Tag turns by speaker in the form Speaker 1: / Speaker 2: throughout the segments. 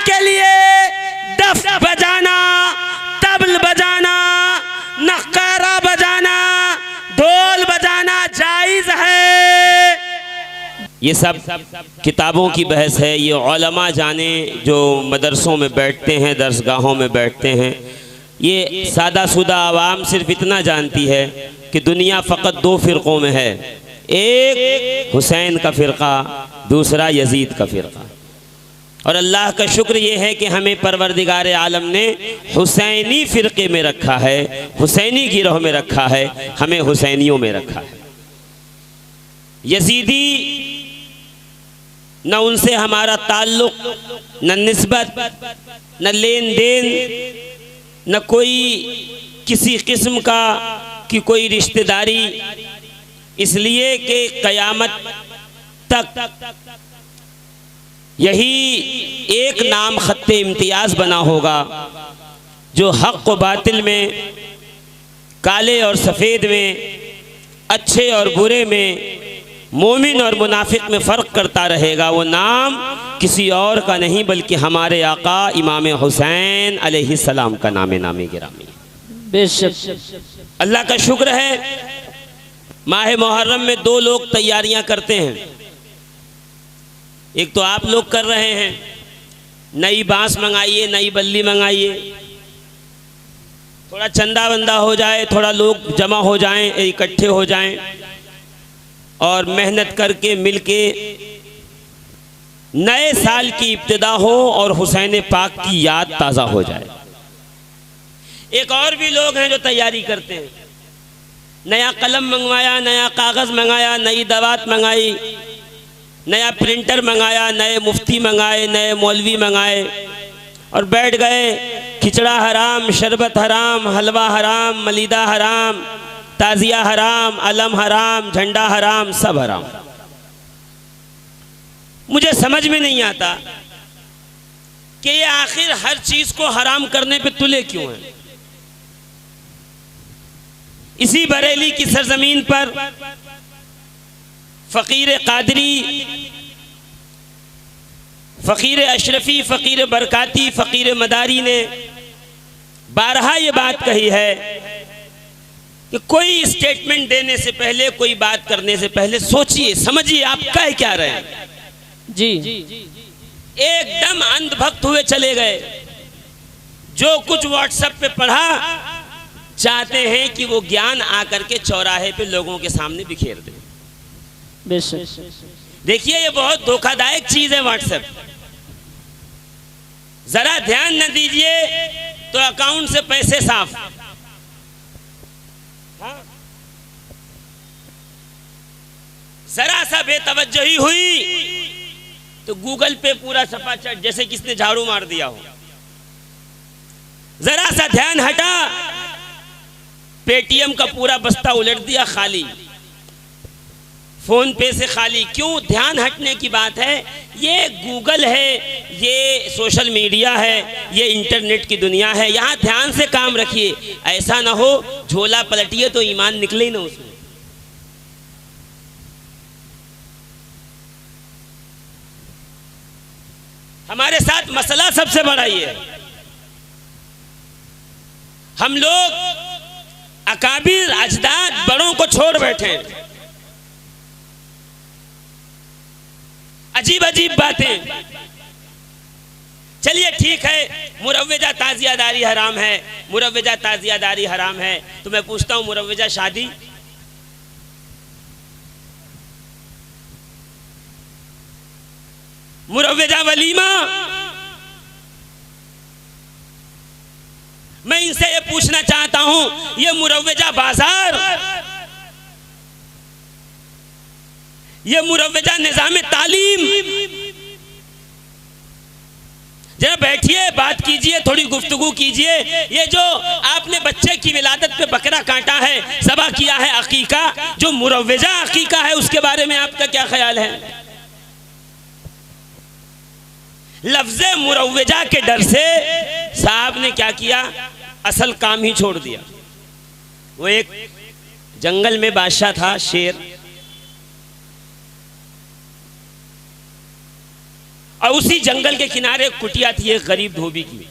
Speaker 1: के लिए दफ बजाना, तबल बजाना, नक्कारा बजाना, ढोल बजाना जायज़ है। ये सब किताबों की बहस है। ये उलमा जाने जो मदरसों में बैठते हैं, दरसगाहों में बैठते हैं। ये सादा सुदा आवाम सिर्फ इतना जानती है कि दुनिया फ़कत दो फ़िरक़ों में है, एक हुसैन का फ़िरक़ा, दूसरा यजीद का फ़िरक़ा। और अल्लाह का शुक्र ये है कि हमें परवरदिगार आलम ने हुसैनी फ़िरक़े में रखा है, हुसैनी गिरोह में रखा है, हमें हुसैनियों में रखा है। यजीदी न उनसे हमारा ताल्लुक़, न निस्बत, न लेन देन, न कोई किसी किस्म का की कोई रिश्तेदारी, इसलिए कि क़यामत तक यही एक नाम ख़त्ते इम्तियाज़ बना होगा जो हक़ व बातिल में, काले और सफ़ेद में, अच्छे और बुरे में, मोमिन और मुनाफिक में फ़र्क करता रहेगा। वो नाम किसी और का नहीं बल्कि हमारे आका इमाम हुसैन अलैहिस्सलाम का नामे गिरामी।
Speaker 2: बेशक
Speaker 1: अल्लाह का शुक्र है माह मुहर्रम में दो लोग तैयारियां करते हैं। एक तो आप लोग कर रहे हैं, नई बांस मंगाइए, नई बल्ली मंगाइए, थोड़ा चंदा बंदा हो जाए, थोड़ा लोग जमा हो जाएं, इकट्ठे हो जाएं और मेहनत करके मिलके नए साल की इब्तिदा हो और हुसैन पाक की याद ताज़ा हो जाए। एक और भी लोग हैं जो तैयारी करते हैं, नया कलम मंगवाया, नया कागज़ मंगाया, नई दवात मंगाई, नया प्रिंटर मंगाया, नए मुफ्ती मंगाए, नए मौलवी मंगाए और बैठ गए। खिचड़ा हराम, शरबत हराम, हलवा हराम, मलीदा हराम, ताज़िया हराम, अलम हराम, झंडा हराम, सब हराम। मुझे समझ में नहीं आता कि ये आखिर हर चीज़ को हराम करने पे तुले क्यों हैं। इसी बरेली की सरजमीन पर फ़कीर कादरी, फ़कीर अशरफी, फ़कीर बरकाती, फ़कीर मदारी ने बारहा ये बात कही है कि कोई स्टेटमेंट देने से पहले, कोई बात करने से पहले सोचिए, समझिए आप कह क्या रहे हैं।
Speaker 2: जी
Speaker 1: एकदम अंधभक्त हुए चले गए। जो कुछ व्हाट्सएप पे पढ़ा, चाहते हैं कि वो ज्ञान आकर के चौराहे पे लोगों के सामने बिखेर दे।
Speaker 2: बेशक
Speaker 1: देखिए ये बहुत धोखादायक चीज है व्हाट्सएप। जरा ध्यान न दीजिए तो अकाउंट से पैसे साफ। जरा सा बेतवज्जही हुई तो गूगल पे पूरा सपाचट जैसे किसने झाड़ू मार दिया हो। जरा सा ध्यान हटा, पेटीएम का पूरा बस्ता उलट दिया खाली, फोन पे से खाली। क्यों? ध्यान हटने की बात है। ये गूगल है, ये सोशल मीडिया है, ये इंटरनेट की दुनिया है, यहाँ ध्यान से काम रखिए। ऐसा ना हो झोला पलटिए तो ईमान निकले ही ना उसमें। हमारे साथ मसला सबसे बड़ा ये है, हम लोग अकाबिर अजदाद बड़ों को छोड़ बैठे। अजीब अजीब बातें। चलिए ठीक है, मुरव्वजा ताजियादारी हराम है, मुरव्वजा ताजियादारी हराम है, तो मैं पूछता हूं मुरव्वजा शादी? मुरव्वजा वलीमा? मैं इनसे ये पूछना चाहता हूं, ये मुरव्वजा बाजार, ये मुरव्वजा निज़ाम तालीम? जरा बैठिए, बात कीजिए, थोड़ी गुफ्तगू कीजिए। ये जो आपने बच्चे की विलादत पे बकरा काटा है, ज़बह किया है अकीका, जो मुरव्वजा अकीका है, उसके बारे में आपका क्या ख्याल है? लफ्ज़े मुरव्वजा के डर से साहब ने क्या किया, असल काम ही छोड़ दिया। वो एक जंगल में बादशाह था, शेर, और उसी जंगल के किनारे एक कुटिया थी एक गरीब धोबी की।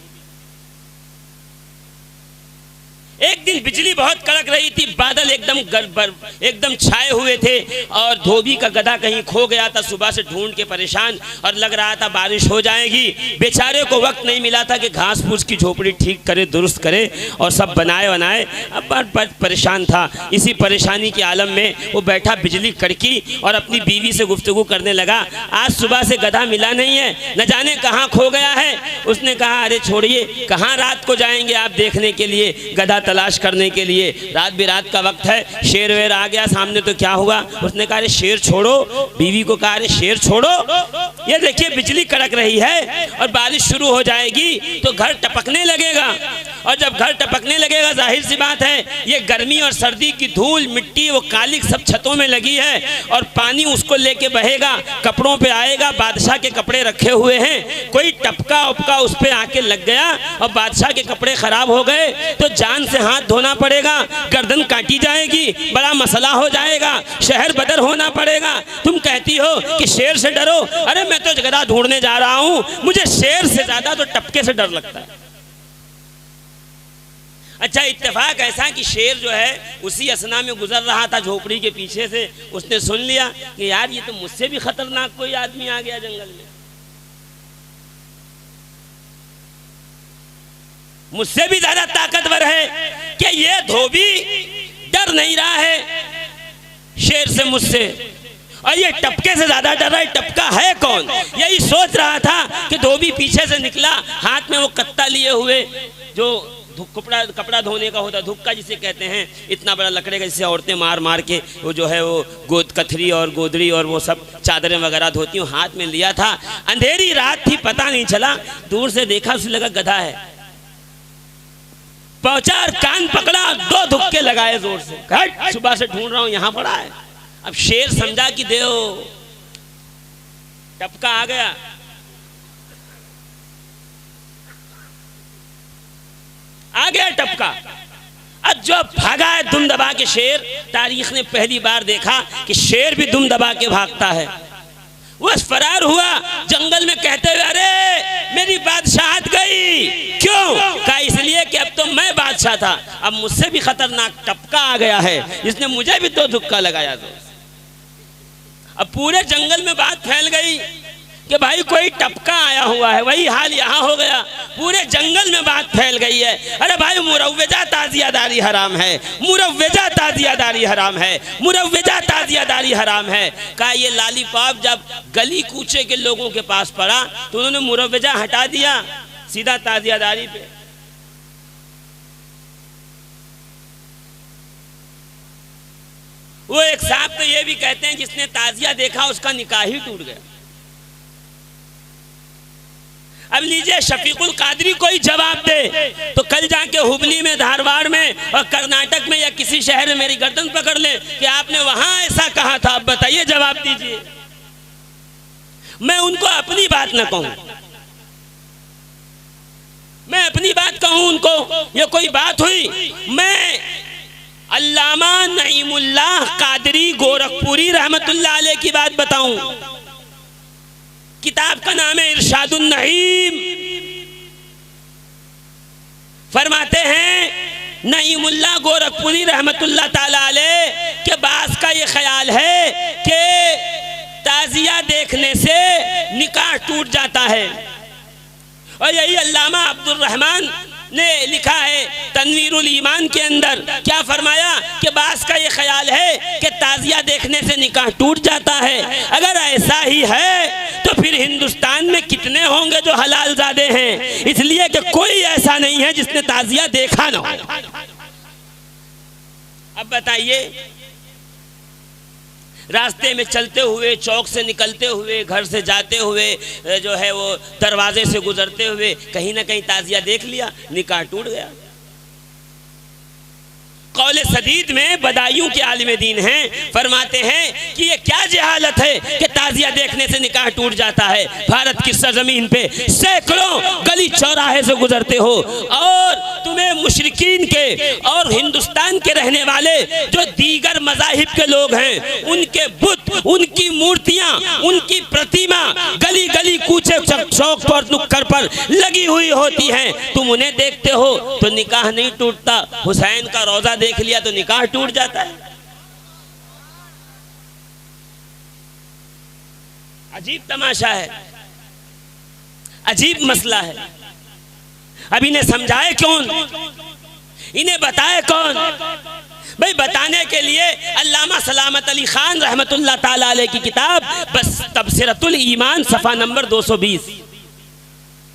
Speaker 1: एक दिन बिजली बहुत कड़क रही थी, बादल एकदम छाए हुए थे और धोबी का गधा कहीं खो गया था। सुबह से ढूंढ के परेशान और लग रहा था बारिश हो जाएगी। बेचारे को वक्त नहीं मिला था कि घास फूस की झोपड़ी ठीक करे, दुरुस्त करे और सब बनाए। अब बहुत परेशान था। इसी परेशानी के आलम में वो बैठा बिजली कड़की और अपनी बीवी से गुफ्तगू करने लगा। आज सुबह से गधा मिला नहीं है, न जाने कहाँ खो गया है। उसने कहा अरे छोड़िए, कहाँ रात को जाएंगे आप देखने के लिए, गधा तलाश करने के लिए, रात बिरात का वक्त है। शेर वेर आ गया सामने तो क्या हुआ। उसने कहा अरे शेर छोड़ो, बीवी को कहा अरे शेर छोड़ो, ये देखिए बिजली कड़क रही है और बारिश शुरू हो जाएगी तो घर टपकने लगेगा। और जब घर टपकने लगेगा जाहिर सी बात है ये गर्मी और सर्दी की धूल मिट्टी वो कालिक सब छतों में लगी है और पानी उसको लेके बहेगा, कपड़ों पे आएगा। बादशाह के कपड़े रखे हुए हैं, कोई टपका उपका उस पे आके लग गया और बादशाह के कपड़े खराब हो गए तो जान से हाथ धोना पड़ेगा, गर्दन काटी जाएगी, बड़ा मसला हो जाएगा, शहर बदर होना पड़ेगा। तुम कहती हो कि शेर से डरो, अरे मैं तो गधा ढूंढने जा रहा हूं, मुझे शेर से ज्यादा तो टपके से डर लगता है। अच्छा इत्तेफाक ऐसा कि शेर जो है उसी असना में गुजर रहा था झोपड़ी के पीछे से। उसने सुन लिया कि यार ये तो मुझसे भी खतरनाक कोई आदमी आ गया जंगल में, मुझसे भी ज्यादा ताकतवर है कि ये धोबी डर नहीं रहा है शेर से मुझसे, और ये टपके से ज्यादा डर रहा है। टपका है कौन, यही सोच रहा था कि धोबी पीछे से निकला, हाथ में वो कत्ता लिए हुए जो कपड़ा धोने का होता, धुक्का जिसे कहते हैं, इतना बड़ा लकड़े का जिसे औरतें मार मार के वो जो है वो कथरी और गोदड़ी और वो सब चादरें वगैरह धोती हूँ, हाथ में लिया था। अंधेरी रात थी, पता नहीं चला, दूर से देखा उसे लगा गधा है। पहुंचा और कान पकड़ा, 2 धुक्के लगाए जोर से, हट सुबह से ढूंढ रहा हूं यहाँ पड़ा है। अब शेर समझा कि देव टपका आ गया, आ गया टपका। अब जो भागा है दुम दबा के शेर, तारीख ने पहली बार देखा कि शेर भी दुम दबा के भागता है। वो फरार हुआ जंगल में कहते हुए अरे मेरी बादशाहत गई। क्यों? कहा इसलिए कि अब तो मैं बादशाह था, अब मुझसे भी खतरनाक टपका आ गया है, इसने मुझे भी 2 धुक्का लगाया। तो अब पूरे जंगल में बात फैल गई कि भाई कोई टपका आया हुआ है। वही हाल यहाँ हो गया, पूरे जंगल में बात फैल गई है। अरे भाई मुरव्वजा ताजियादारी हराम है, मुरव्वजा ताजियादारी हराम है, मुरव्वजा ताजियादारी हराम है। कहा ये लालीपॉप जब गली कूचे के लोगों के पास पड़ा तो उन्होंने मुरव्वजा हटा दिया, सीधा ताजियादारी पे। वो एक साहब तो ये भी कहते हैं जिसने ताजिया देखा उसका निकाह ही टूट गया। अब लीजिए शफीकुल कादरी कोई जवाब दे तो कल जाके हुबली में, धारवाड़ में और कर्नाटक में या किसी शहर में मेरी गर्दन पकड़ ले कि आपने वहां ऐसा कहा था। अब बताइए, जवाब दीजिए। मैं उनको अपनी बात ना कहूं, मैं अपनी बात कहूं उनको, ये कोई बात हुई? मैं अल्लामा नईमुल्लाह कादरी गोरखपुरी रहमतुल्लाह अलैह की बात बताऊं। किताब का नाम है इरशादुन नईम। फरमाते हैं नईमुल्लाह गोरखपुरी रहमतुल्लाह ताला अलैह के बास का ये ख्याल है कि ताजिया देखने से निकाह टूट जाता है। और यही अल्लामा अब्दुल रहमान ने लिखा है तनवीरुल ईमान के अंदर, क्या फरमाया कि बास का ये ख्याल है कि ताजिया देखने से निकाह टूट जाता है। अगर ऐसा ही है तो फिर हिंदुस्तान में कितने होंगे जो हलाल ज़ादे हैं, इसलिए कि कोई ऐसा नहीं है जिसने ताजिया देखा ना हो। अब बताइए, रास्ते में चलते हुए, चौक से निकलते हुए, घर से जाते हुए, जो है वो दरवाजे से गुजरते हुए कहीं ना कहीं ताजिया देख लिया, निकाह टूट गया। कौले सदीद में बदायूं के आलिम दीन हैं, फरमाते हैं कि ये क्या जहालत है कि ताजिया देखने से निकाह टूट जाता है। भारत की सरजमीन पे सैकड़ों गली चौराहे से गुजरते हो और तुम्हें मुशरिकीन के और हिंदुस्तान के रहने वाले जो दीगर मज़ाहिब के लोग हैं, उनके बुत, उनकी मूर्तियां, उनकी प्रतिमा गली गली कूचे चौक पर नुक्कड़ पर लगी हुई होती हैं। तुम उन्हें देखते हो तो निकाह नहीं टूटता, हुसैन का रोजा देख लिया तो निकाह टूट जाता है। अजीब तमाशा है, अजीब मसला है। अब इन्हें समझाए कौन, इन्हें बताए कौन? भाई बताने के लिए अल्लामा सलामत अली खान रहमतुल्लाह ताला अलैह की किताब बस तबसिरतुल ईमान सफ़ा नंबर 220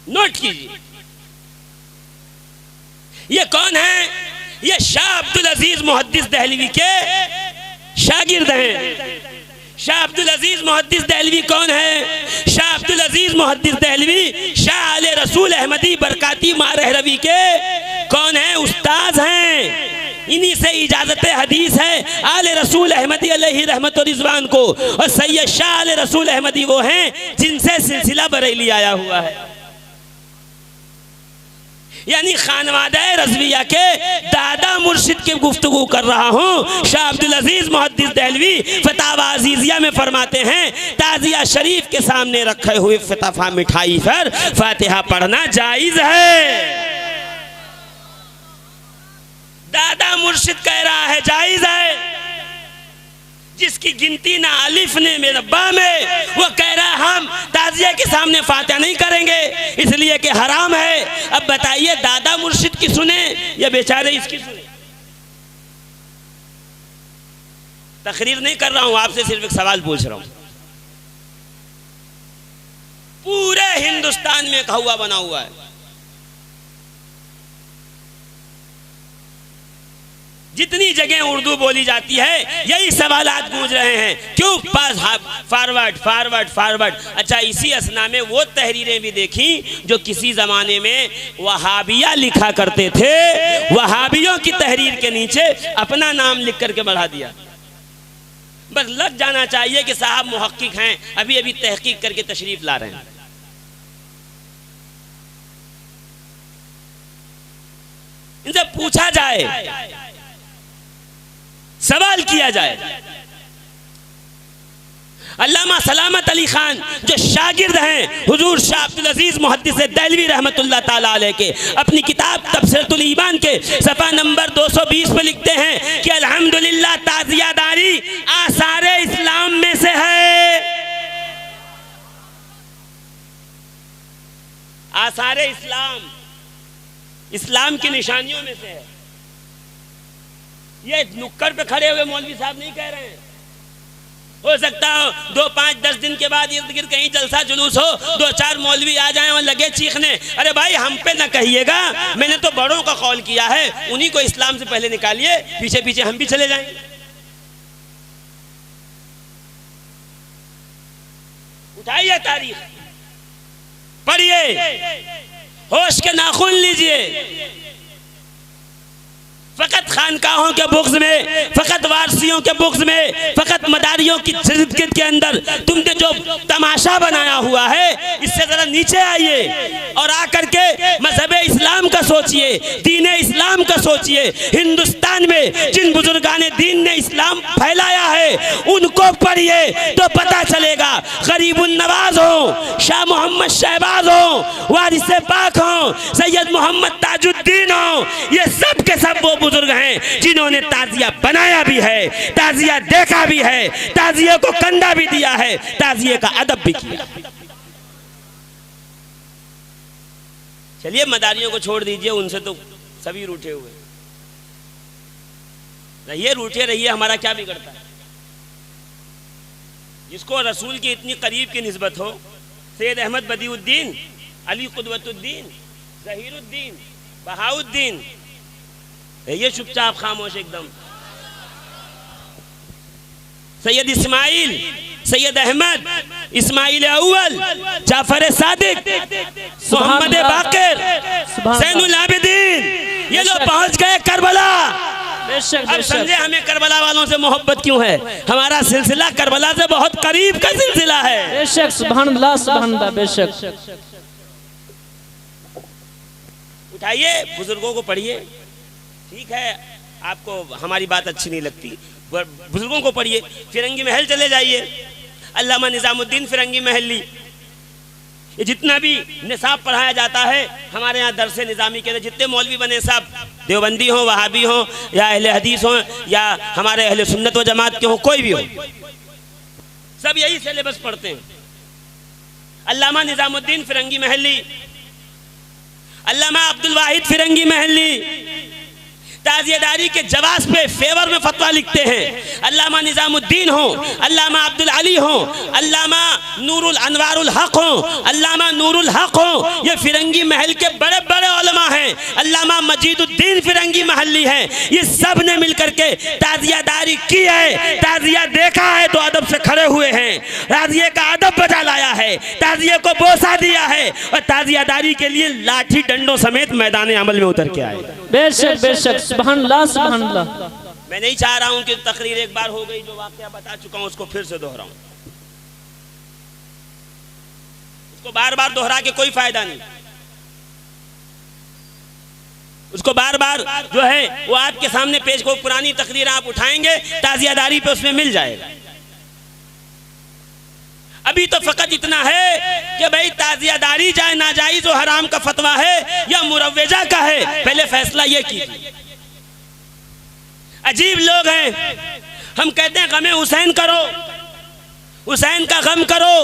Speaker 1: नोट कीजिए। ये कौन है? ये शाह अब्दुल अजीज मुहद्दिस दहलवी के शागिर्द हैं। शाह अब्दुल अजीज मुहद्दिस दहलवी कौन है? शाह अब्दुल अजीज मुहद्दिस दहलवी शाह आले रसूल अहमदी बरकाती मारहरवी के कौन है? उस्ताद हैं। इन्हीं से इजाजत हदीस है आले रसूल अहमदी अलैहि रहमत व रिज़वान को, और सैयद शाह आले रसूल अहमदी वो हैं जिनसे सिलसिला बरेली आया हुआ है। यानी खानवादा रज़विया के दादा मुर्शिद की गुफ्तगू कर रहा हूँ। शाह अब्दुल अजीज मुहद्दिस दहलवी फतावा अजीजिया में फरमाते हैं, ताज़िया शरीफ के सामने रखे हुए फताफा मिठाई पर फातिहा पढ़ना जायज़ है। दादा मुर्शिद कह रहा है जायज़ है। जिसकी गिनती ना अलिफ ने में बा में, वो कह रहा है हम ताज़िया के सामने फातिहा नहीं करेंगे इसलिए कि हराम है। अब बताइए दादा मुर्शिद की सुने या बेचारे इसकी सुने? तकरीर नहीं कर रहा हूं, आपसे सिर्फ एक सवाल पूछ रहा हूं। पूरे हिंदुस्तान में कौवा बना हुआ है, जितनी जगह उर्दू बोली जाती है यही सवालात गूंज रहे हैं। क्यों? पास फॉरवर्ड फॉरवर्ड फॉरवर्ड। अच्छा, इसी असना में वो तहरीरें भी देखी जो किसी ज़माने में वहाबिया लिखा करते थे, वहाबियों की तहरीर के नीचे अपना नाम लिख करके बढ़ा दिया। बस लग जाना चाहिए कि साहब मुहक्किक हैं, अभी अभी तहकीक करके तशरीफ ला रहे हैं। इनसे पूछा जाए, सवाल किया जाए। अल्लामा सलामत अली खान जो शागिर्द हैं हुजूर शाह अब्दुल अजीज मुहद्दिस दहलवी रहमतुल्लाह ताला अलैह के, अपनी किताब तबसिरतुल ईमान के सफ़ा नंबर 220 पे लिखते हैं कि अल्हम्दुलिल्लाह ताज़ियादारी आसारे इस्लाम में से है। आसारे इस्लाम, इस्लाम की निशानियों में से है। ये नुक्कड़ पे खड़े हुए मौलवी साहब नहीं कह रहे हैं। हो सकता हो 2, 5, 10 दिन के बाद इर्द गिर्द कहीं जलसा जुलूस हो, 2-4 मौलवी आ जाएं और लगे चीखने, अरे भाई हम पे ना कहिएगा, मैंने तो बड़ों का कौल किया है, उन्हीं को इस्लाम से पहले निकालिए, पीछे पीछे हम भी चले जाएंगे। उठाइए तारीख, पढ़िए, होश के नाखून लीजिए। फकत खानकाहों के बुग़्ज़ में, फकत वारसियों के बुग़्ज़ में, फकत मदारियों की जिद के अंदर तुमने जो तमाशा बनाया हुआ है, इससे ज़रा नीचे आइए और आकर के मज़हब इस्लाम का सोचिए, दीन इस्लाम का सोचिए। हिंदुस्तान में जिन बुजुर्गाने दीन ने इस्लाम फैलाया है उनको पढ़िए तो पता चलेगा। गरीबुन नवाज हो, शाह मोहम्मद शहबाज हो, वारिस पाक हो, सैयद मोहम्मद ताजुद्दीन हो, ये सब के सब वो बुजुर्ग हैं जिन्होंने ताजिया बनाया भी है, ताजिया देखा भी है, ताजिया को कंधा भी दिया है, ताजिया का अदब भी किया। चलिए मदारियों को छोड़ दीजिए, उनसे तो सभी रूठे हुए रहिए, रूठे रहिए, हमारा क्या बिगड़ता है। जिसको रसूल की इतनी करीब की निस्बत हो, सैयद अहमद बदीउद्दीन, अली कुदवतुद्दीन, ज़हीरुद्दीन, बहाउद्दीन, ये चुपचाप खामोश एकदम। सैयद इस्माइल, सैयद अहमद, इस्माइल अव्वल, जाफर सादिक, मोहम्मद बाकिर, ज़ैनुल आबिदीन, ये लोग पहुंच गए करबला। अब समझे हमें करबला वालों से मोहब्बत क्यों है। हमारा सिलसिला करबला से बहुत करीब का सिलसिला है।
Speaker 2: बेशक, सुभान अल्लाह, सुभान अल्लाह, बेशक।
Speaker 1: उठाइए, बुजुर्गों को पढ़िए। ठीक है, आपको हमारी बात अच्छी नहीं लगती, बुजुर्गों को पढ़िए। फिरंगी महल चले जाइए, अल्लामा निजामुद्दीन फिरंगी महली, ये जितना भी निसाब पढ़ाया जाता है हमारे यहाँ दरसे निज़ामी के, जितने मौलवी बने सब देवबंदी हो, वहाबी हो, या अहले हदीस हो, या हमारे अहले सुन्नत व जमात के हो, कोई भी हो, सब यही सिलेबस पढ़ते हैं। अल्लामा निजामुद्दीन फिरंगी महली, अल्लामा अब्दुल वाहिद फिरंगी महली ताजियादारी के जवाब पे फेवर में फतवा लिखते हैं। अल्लामा निजामुद्दीन हो, अल्लामा अब्दुल अली हो, अल्लामा नूरुल अनवारुल हक हो, अल्लामा नूरुल हक हो, ये फिरंगी महल के बड़े बड़े उलमा हैं। अल्लामा मजीदुद्दीन फिरंगी महली हैं। ये सब ने मिलकर के ताजियादारी की है, ताजिया देखा है तो अदब से खड़े हुए हैं, ताजिए का अदब बजा लाया है, ताजिए को बोसा दिया है और ताजियादारी के लिए लाठी डंडों समेत मैदान अमल में उतर के आए।
Speaker 2: बेशक बेशक, सुभानअल्लाह सुभानअल्लाह।
Speaker 1: मैं नहीं चाह रहा हूं कि तकरीर एक बार हो गई, जो वाकया बता चुका हूं उसको फिर से दोहराऊं, उसको बार बार दोहरा के कोई फायदा नहीं। उसको बार बार जो है वो आपके सामने पेश को, पुरानी तकरीर आप उठाएंगे ताजियादारी पे उसमें मिल जाएगा। अभी तो फकत इतना है कि भाई ताजियादारी जाए नाजायज और हराम का फतवा है या मुरव्वजा का है, पहले फैसला ये कीजिए। अजीब लोग हैं, हम कहते हैं गमे हुसैन करो, हुसैन का गम करो,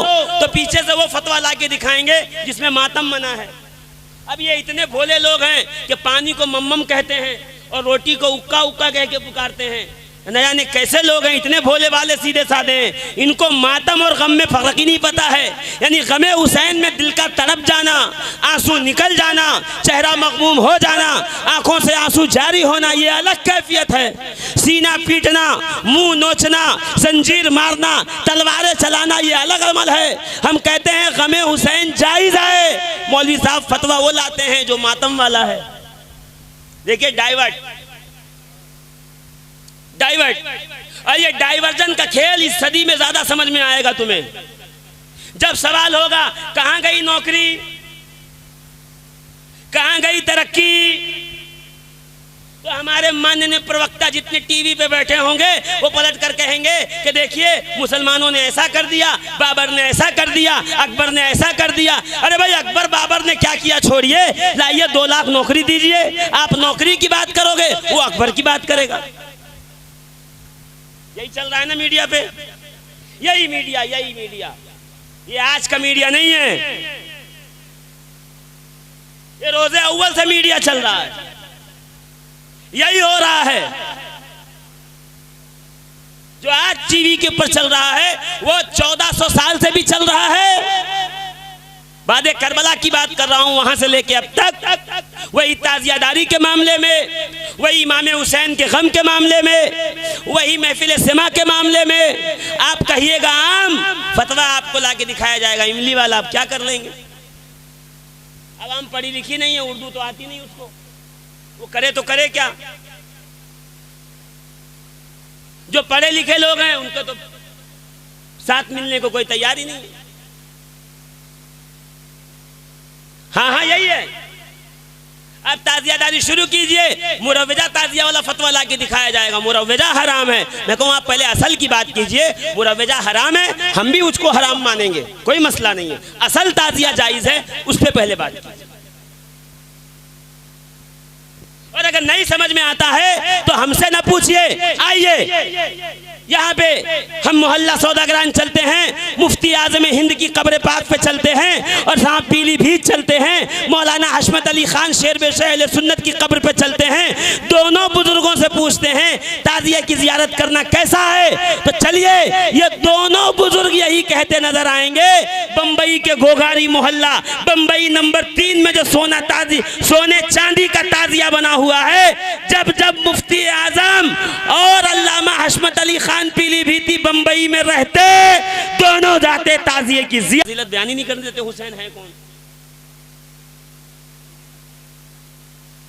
Speaker 1: तो पीछे से वो फतवा लाके दिखाएंगे जिसमें मातम मना है। अब ये इतने भोले लोग हैं कि पानी को मम्मम कहते हैं और रोटी को उक्का उक्का कह के पुकारते हैं। न जाने कैसे लोग हैं, इतने भोले वाले सीधे साधे हैं, इनको मातम और गम में फर्क ही नहीं पता है। यानी गमे हुसैन में दिल का तड़प जाना, आंसू निकल जाना, चेहरा मगमूम हो जाना, आंखों से आंसू जारी होना, ये अलग कैफियत है। सीना पीटना, मुंह नोचना, जंजीर मारना, तलवारें चलाना, ये अलग अमल है। हम कहते हैं गमे हुसैन जायज है, मौलवी साहब फतवा वो लाते हैं जो मातम वाला है। देखिए डाइवर्ट, और ये डाइवर्जन का खेल इस सदी में ज्यादा समझ में आएगा तुम्हें। जब सवाल होगा कहां गई नौकरी, कहां गई तरक्की, तो हमारे माननीय प्रवक्ता जितने टीवी पे बैठे होंगे वो पलट कर कहेंगे कि देखिए मुसलमानों ने ऐसा कर दिया, बाबर ने ऐसा कर दिया, अकबर ने ऐसा कर दिया। अरे भाई अकबर बाबर ने क्या किया छोड़िए, लाइए 2 लाख नौकरी दीजिए। आप नौकरी की बात करोगे, वो अकबर की बात करेगा। यही चल रहा है ना मीडिया पे, यही मीडिया। ये आज का मीडिया नहीं है, ये रोजे अव्वल से मीडिया चल रहा है, यही हो रहा है। जो आज टीवी के ऊपर चल रहा है वो 1400 साल से भी चल रहा है। वादे करबला की बात कर रहा हूं, वहां से लेके अब तक वही ताजियादारी के मामले में, वही इमाम हुसैन के गम के मामले में, वही महफिल सिमा के मामले में। आप कहिएगा आम फतवा आपको लाके दिखाया जाएगा इमली वाला, आप क्या कर लेंगे? अब हम पढ़ी लिखी नहीं है, उर्दू तो आती नहीं उसको, वो करे तो करे क्या? जो पढ़े लिखे लोग हैं उनको तो साथ मिलने को कोई तैयार ही नहीं है। हाँ यही है। अब ताजियादारी शुरू कीजिए, मुरव्वजा ताजिया वाला फतवा लाके दिखाया जाएगा। मुरव्वजा हराम है, मैं कहूँ आप पहले असल की बात कीजिए। मुरव्वजा हराम है, हम भी उसको हराम मानेंगे, कोई मसला नहीं है। असल ताजिया जायज है, उस पर पहले बात कीजिए। और अगर नहीं समझ में आता है तो हमसे ना पूछिए, आइए यहाँ पे हम मोहल्ला सौदागरान चलते हैं, मुफ्ती आज़म हिंद की कब्र पाक पे चलते हैं, और जहाँ पीलीभीत चलते हैं, मौलाना हशमत अली खान शेरबेश अहले सुन्नत की कब्र पे चलते हैं। दोनों बुजुर्गों से पूछते हैं ताजिया की जियारत करना कैसा है, तो चलिए ये दोनों बुजुर्ग यही कहते नजर आएंगे। बम्बई के घोघारी मोहल्ला, बम्बई नंबर 3 में जो सोने चांदी का ताजिया बना हुआ है, जब मुफ्ती आज़म और अल्लामा हशमत अली खान पीलीभीती बंबई में रहते, दोनों जाते ताजिए की जियारत बयान ही नहीं करने देते। हुसैन है कौन?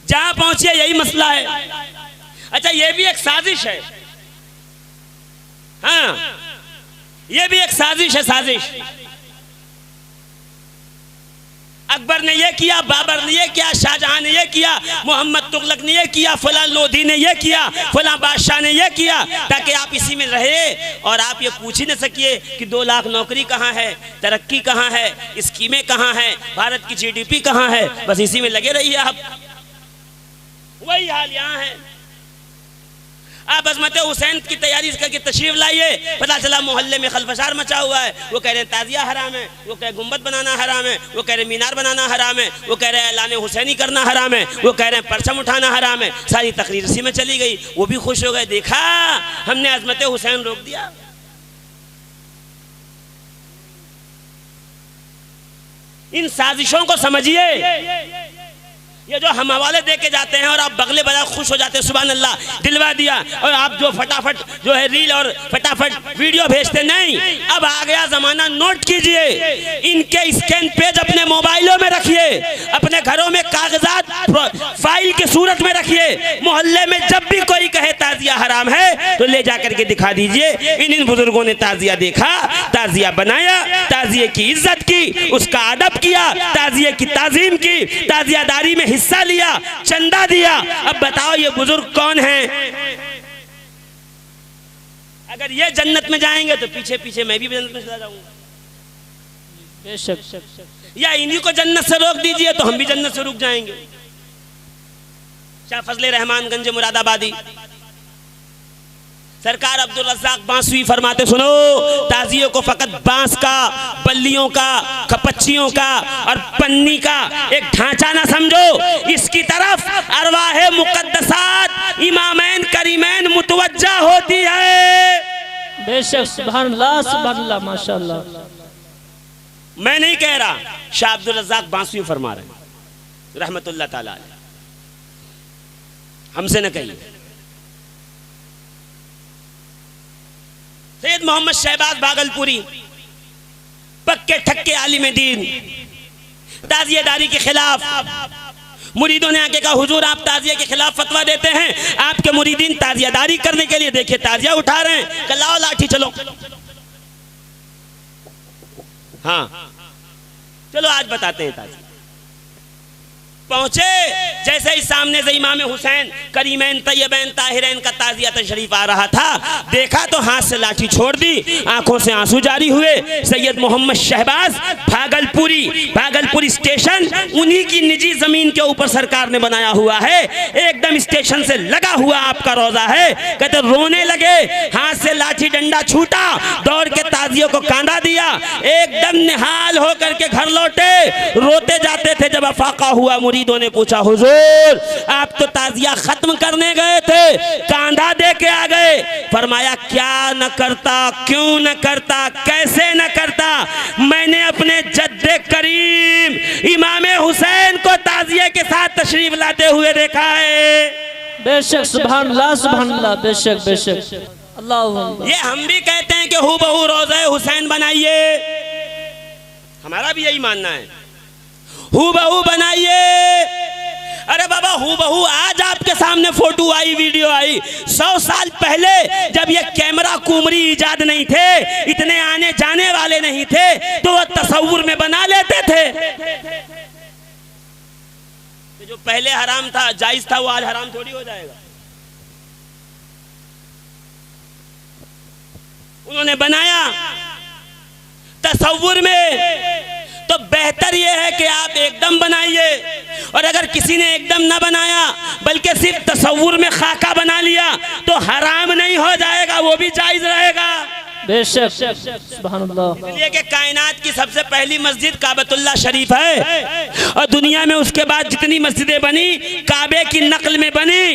Speaker 1: जहां पहुंचे यही मसला है। अच्छा ये भी एक साजिश है, हाँ ये भी एक साजिश है। साजिश अकबर ने ये किया, बाबर ने ये किया, शाहजहां ने ये किया, मोहम्मद तुगलक ने ये किया, फलां लोधी ने ये किया, फलां बादशाह ने ये किया, ताकि आप इसी में रहे और आप ये पूछ ही न सकिए कि 2 लाख नौकरी कहाँ है, तरक्की कहाँ है, स्कीमें कहाँ हैं, भारत की GDP कहाँ है। बस इसी में लगे रहिए आप। वही हाल यहाँ है। आप अज़मत हुसैन की तैयारी करके तशरीफ लाइए, पता चला मोहल्ले में खलफशार मचा हुआ है। वो कह रहे हैं ताजिया हराम है, वो कह रहे गुंबद बनाना हराम है, वो कह रहे मीनार बनाना हराम है, वो कह रहे ऐलान हुसैनी करना हराम है, वो कह रहे हैं परचम उठाना हराम है। सारी तकरीर इसी में चली गई। वो भी खुश हो गए, देखा हमने अज़मत हुसैन रोक दिया। इन साजिशों को समझिए। ये जो हम हवाले दे के जाते हैं और आप बगले बजा खुश हो जाते हैं, सुभान अल्लाह दिलवा दिया, और आप जो फटाफट जो है रील और फटाफट वीडियो भेजते, नहीं, अब आ गया जमाना। नोट कीजिए, इनके स्कैन पेज अपने मोबाइलों में रखिए, अपने घरों में कागजात फाइल की सूरत में रखिए। मोहल्ले में जब भी कोई कहे ताजिया हराम है तो ले जाकर के दिखा दीजिए, इन बुजुर्गों ने ताजिया देखा, ताजिया बनाया, ताजिए की इज्जत की, उसका अदब किया, ताजिए की ताजीम की, ताजियादारी में हिस्सा लिया, चंदा दिया। अब बताओ ये बुजुर्ग कौन है? अगर ये जन्नत में जाएंगे तो पीछे पीछे मैं भी जन्नत में चला जाऊंगा। बेशक। या इन्हीं को जन्नत से रोक दीजिए तो हम भी जन्नत से रुक जाएंगे। शाह फजले रहमान गंज मुरादाबादी सरकार अब्दुल रज़्ज़ाक़ बांसुई फरमाते, सुनो, ताजियों को फकत बांस का, बल्लियों का, खपच्चियों का और पन्नी का एक ढांचा ना समझो, इसकी तरफ अरवाहे मुक़द्दसात इमामैन करीमैन मुतवज्जा होती है।
Speaker 2: बेशक, सुभान अल्लाह, सुभान अल्लाह, माशाअल्लाह।
Speaker 1: मैं नहीं कह रहा, शाह अब्दुल रज़्ज़ाक़ बांसुई फरमा रहे हैं रहमतुल्लाह ताला अलैह, हमसे न कहिए। सैयद मोहम्मद शहबाज भागलपुरी पक्के ठक्के आलिम दीन ताजियादारी के खिलाफ, मुरीदों ने आके कहा, हुजूर आप ताजिया के खिलाफ फतवा देते हैं, आपके मुरीदीन ताजियादारी करने के लिए देखिए ताजिया उठा रहे हैं, कलाओ लाठी चलो। हाँ चलो आज बताते हैं ताजिया। पहुंचे, जैसे ही सामने से इमाम हुसैन करीमैन तैयबैन ताहिरैन का ताजिया तशरीफ आ रहा था, देखा तो हाथ से लाठी छोड़ दी, आंखों से आंसू जारी हुए। सैयद मोहम्मद शहबाज भागलपुरी स्टेशन उन्हीं की निजी जमीन के ऊपर सरकार ने बनाया हुआ है, एकदम स्टेशन से लगा हुआ आपका रोजा है। कहते रोने लगे, हाथ से लाठी डंडा छूटा, दौड़ के ताजियों को कांधा दिया, एकदम निहाल होकर के घर लौटे, रोते जाते थे। जब अफाका हुआ, मुरीदों ने पूछा, हुजूर आप तो ताजिया खत्म करने गए थे, कांधा दे के आ गए। फरमाया, क्या न करता, क्यों न करता, कैसे न करता, मैंने अपने जद्दे करीम इमाम हुसैन को ताजिया के साथ तशरीफ लाते हुए देखा है।
Speaker 2: बेशक, सुभान अल्लाह, सुभान अल्लाह, बेशक बेशक, अल्लाह।
Speaker 1: ये हम भी कहते हैं कि हूबहू रोज़े हुसैन बनाइए, हमारा भी यही मानना है, हूबहू बनाइए। अरे बाबा, हूबहू आज आपके सामने फोटो आई, वीडियो आई, 100 साल पहले जब ये कैमरा कुमरी इजाद नहीं थे, इतने आने जाने वाले नहीं थे, तो वो तसव्वुर में बना लेते थे। तो जो पहले हराम था, जायज था, वो आज हराम थोड़ी हो जाएगा। उन्होंने बनाया तसव्वुर में, तो बेहतर यह है कि आप एकदम बनाइए, और अगर किसी ने एकदम ना बनाया बल्कि सिर्फ तसव्वुर में खाका बना लिया तो हराम नहीं हो जाएगा, वो भी जायज रहेगा।
Speaker 2: बेशक, सुभान अल्लाह।
Speaker 1: इसलिए कि कायनात की सबसे पहली मस्जिद काबतुल्लाह शरीफ है, और दुनिया में उसके बाद जितनी मस्जिदें बनी काबे की नकल में बनी,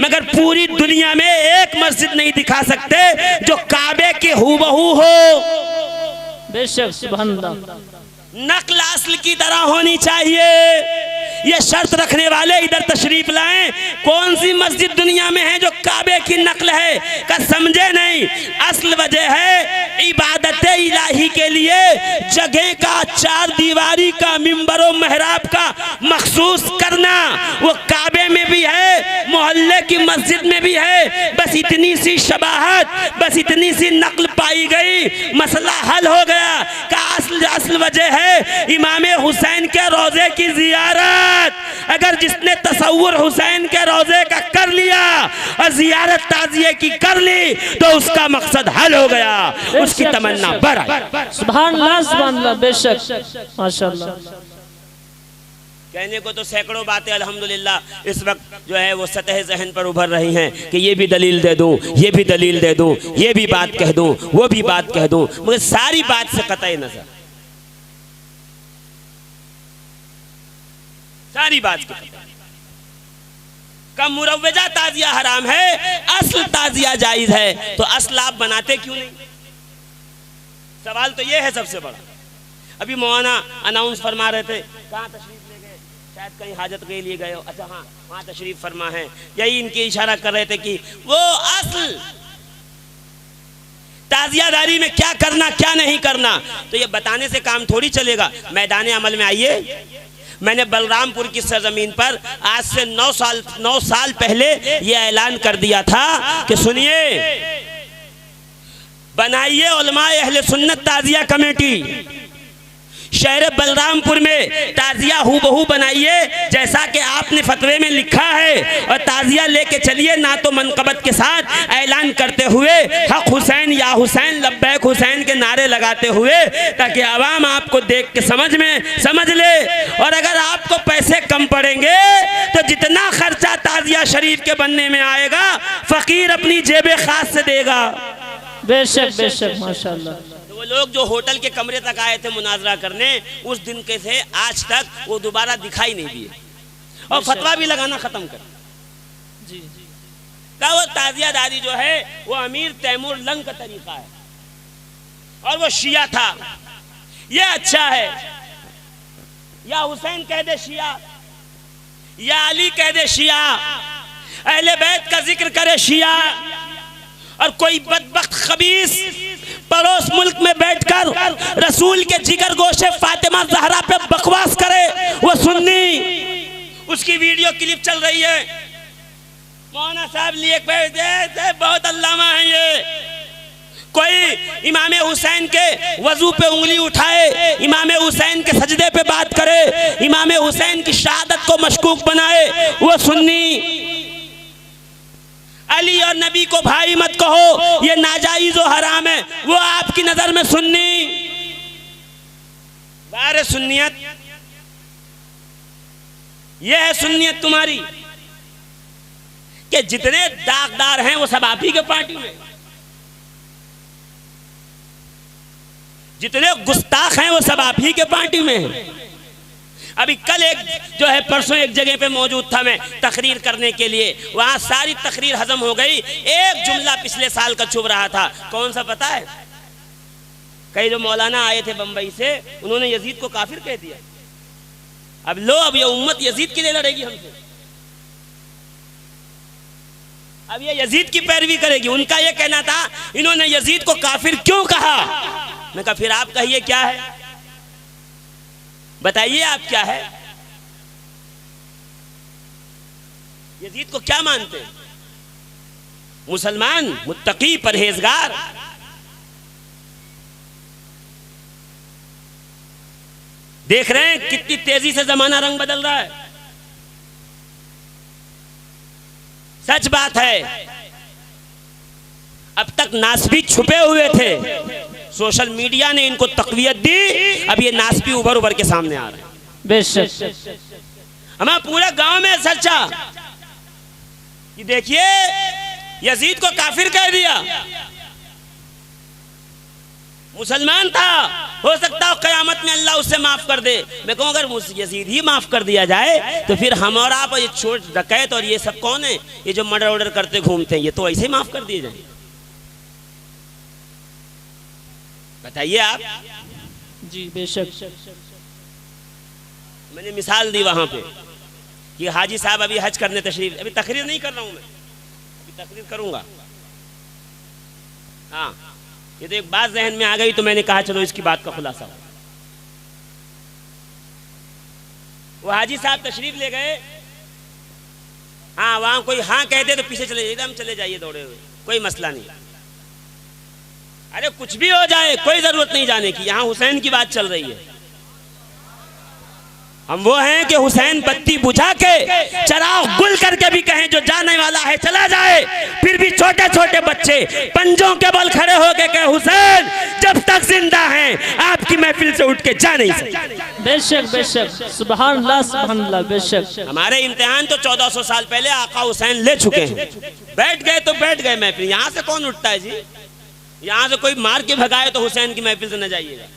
Speaker 1: मगर पूरी दुनिया में एक मस्जिद नहीं दिखा सकते जो काबे की हूबहू हो।
Speaker 2: बेशक, सुभान अल्लाह।
Speaker 1: नकल असल की तरह होनी चाहिए, ये शर्त रखने वाले इधर तशरीफ लाएं। कौन सी मस्जिद दुनिया में है जो काबे की नकल है का समझे नहीं। असल वजह है इबादत इलाही के लिए जगह का, 4 दीवारी का, मिंबर और मेहराब का मखसूस करना, वो काबे में भी है, मोहल्ले की मस्जिद में भी है। बस इतनी सी शबाहत, बस इतनी सी नकल पाई गई, मसला हल हो गया। का असल वजह है इमाम हुसैन के रोजे की जियारत। अगर जिसने तसव्वुर हुसैन के रोजे का कर लिया और जियारत ताजिए की कर ली तो उसका मकसद हल हो गया, उसकी तमन्ना बढ़ आई।
Speaker 2: सुभान अल्लाह, बेशक माशाअल्लाह।
Speaker 1: कहने को तो सैकड़ों बातें अल्हम्दुलिल्लाह इस वक्त जो है वो सतह ज़हन पर उभर रही हैं कि ये भी दलील दे दूं, ये भी दलील दे दूं, ये भी बात कह दूं, वो भी बात कह दूं, मगर सारी बात से कतई नजर, सारी बात का मुरव्वजा ताजिया हराम है, असल ताजिया जायज है, तो असल आप बनाते क्यों नहीं? सवाल तो ये है सबसे बड़ा। अभी मौलाना अनाउंस फरमा रहे थे, कहाँ तशरीफ ले गए, शायद कहीं हाजत के लिए गए हो। अच्छा हाँ, वहाँ तशरीफ फरमा है। यही इनके इशारा कर रहे थे कि वो असल ताजियादारी में क्या करना क्या नहीं करना, तो ये बताने से काम थोड़ी चलेगा। मैदान अमल में आइए। मैंने बलरामपुर की सरजमीन पर आज से 9 साल पहले ये ऐलान कर दिया था कि सुनिए, बनाइए उलमाए अहले सुन्नत ताजिया कमेटी, शहर बलरामपुर में ताजिया हूबहू बनाइए जैसा कि आपने फतवे में लिखा है, और ताजिया लेके चलिए ना तो मनकबत के साथ ऐलान करते हुए हक हुसैन या हुसैन लब्बैक हुसैन के नारे लगाते हुए, ताकि आवाम आपको देख के समझ ले। और अगर आपको पैसे कम पड़ेंगे तो जितना खर्चा ताजिया शरीफ के बनने में आएगा फकीर अपनी जेबे खास से देगा।
Speaker 2: बेशक बेशक माशाअल्लाह।
Speaker 1: वो लोग जो होटल के कमरे तक आए थे मुनाजरा करने, उस दिन के से आज तक वो दोबारा दिखाई नहीं दिए, और फतवा भी लगाना खत्म कर जी। का वो ताजियादारी जो है वो अमीर तैमूर लंग का तरीका है, और वो शिया था, ये अच्छा है। या हुसैन कह दे शिया, या अली कह दे शिया, अहले बैत का जिक्र करे शिया, और कोई बदबख्त खबीस पड़ोस मुल्क में बैठकर रसूल के जिगर गोशे फातिमा ज़हरा पे बकवास करे, वो सुन्नी, उसकी वीडियो क्लिप चल रही है। मौलाना साहब लिए बहुत अल्लामा है ये। कोई इमाम हुसैन के वजू पे उंगली उठाए, इमाम हुसैन के सजदे पे बात करे, इमाम हुसैन की शहादत को मशकूक बनाए, वो सुन्नी। अली और नबी को भाई मत कहो, ये नाजायज और हराम है, वो आपकी नजर में सुन्नी। बारे सुन्नियत, ये है सुन्नियत तुम्हारी कि जितने दागदार हैं वो सब आप ही के पार्टी में, जितने गुस्ताख हैं वो सब आप ही के पार्टी में हैं। अभी कल एक जो है परसों एक जगह पे मौजूद था मैं तकरीर करने के लिए, वहां सारी तकरीर हजम हो गई, एक जुमला पिछले साल का चुभ रहा था। कौन सा पता है? कई जो मौलाना आए थे बंबई से, उन्होंने यजीद को काफिर कह दिया। अब ये उम्मत यजीद के लिए लड़ेगी हमसे, अब ये यजीद की पैरवी करेगी। उनका ये कहना था इन्होंने यजीद को काफिर क्यों कहा। मैं कहा फिर आप कहिए क्या है, बताइए आप क्या है, यजीद को क्या मानते हैं? मुसलमान, मुत्तकी, परहेजगार। देख रहे हैं कितनी तेजी से जमाना रंग बदल रहा है। सच बात है, अब तक नासबी छुपे हुए थे, सोशल मीडिया ने इनको तकवीयत दी, अब ये नासबी उभर के सामने आ रहे हैं।
Speaker 2: बेशक
Speaker 1: हमारा पूरे गांव में चर्चा कि देखिए यजीद को काफिर कह दिया, मुसलमान था, हो सकता है क़यामत में अल्लाह उससे माफ कर दे। मैं कहूँ अगर यजीद ही माफ कर दिया जाए तो फिर हम और आप ये छोट डकैत और ये सब कौन है, ये जो मर्डर ऑर्डर करते घूमते हैं, ये तो ऐसे ही माफ कर दिए जाए। बताइए आप
Speaker 2: जी। बेशक
Speaker 1: मैंने मिसाल दी वहां पे कि हाजी साहब अभी हज करने तशरीफ, अभी तकरीर नहीं कर रहा हूं मैं, अभी तकरीर करूंगा। हाँ, ये तो एक बात जहन में आ गई तो मैंने कहा चलो इसकी बात का खुलासा हो। वो हाजी साहब तशरीफ ले गए, हाँ वहां कोई हाँ कहते तो पीछे चले जाइए, एकदम चले जाइए दौड़े हुए, कोई मसला नहीं। अरे कुछ भी हो जाए कोई जरूरत नहीं जाने की, यहाँ हुसैन की बात चल रही है। हम वो हैं कि हुसैन बत्ती बुझा के चराग गुल करके भी कहें जो जाने वाला है चला जाए, फिर भी छोटे छोटे बच्चे पंजों के बल खड़े होके कहे हुसैन जब तक जिंदा हैं आपकी महफिल से उठ के जा नहीं सकते।
Speaker 2: बेशक बेशक, सुभान अल्लाह सुभान अल्लाह। बेशक
Speaker 1: हमारे इम्तिहान तो 1400 साल पहले आका हुसैन ले चुके हैं, बैठ गए तो बैठ गए महफिल। यहाँ से कौन उठता है जी? यहाँ से कोई मार के भगाए तो हुसैन की महफिल से न जाइएगा।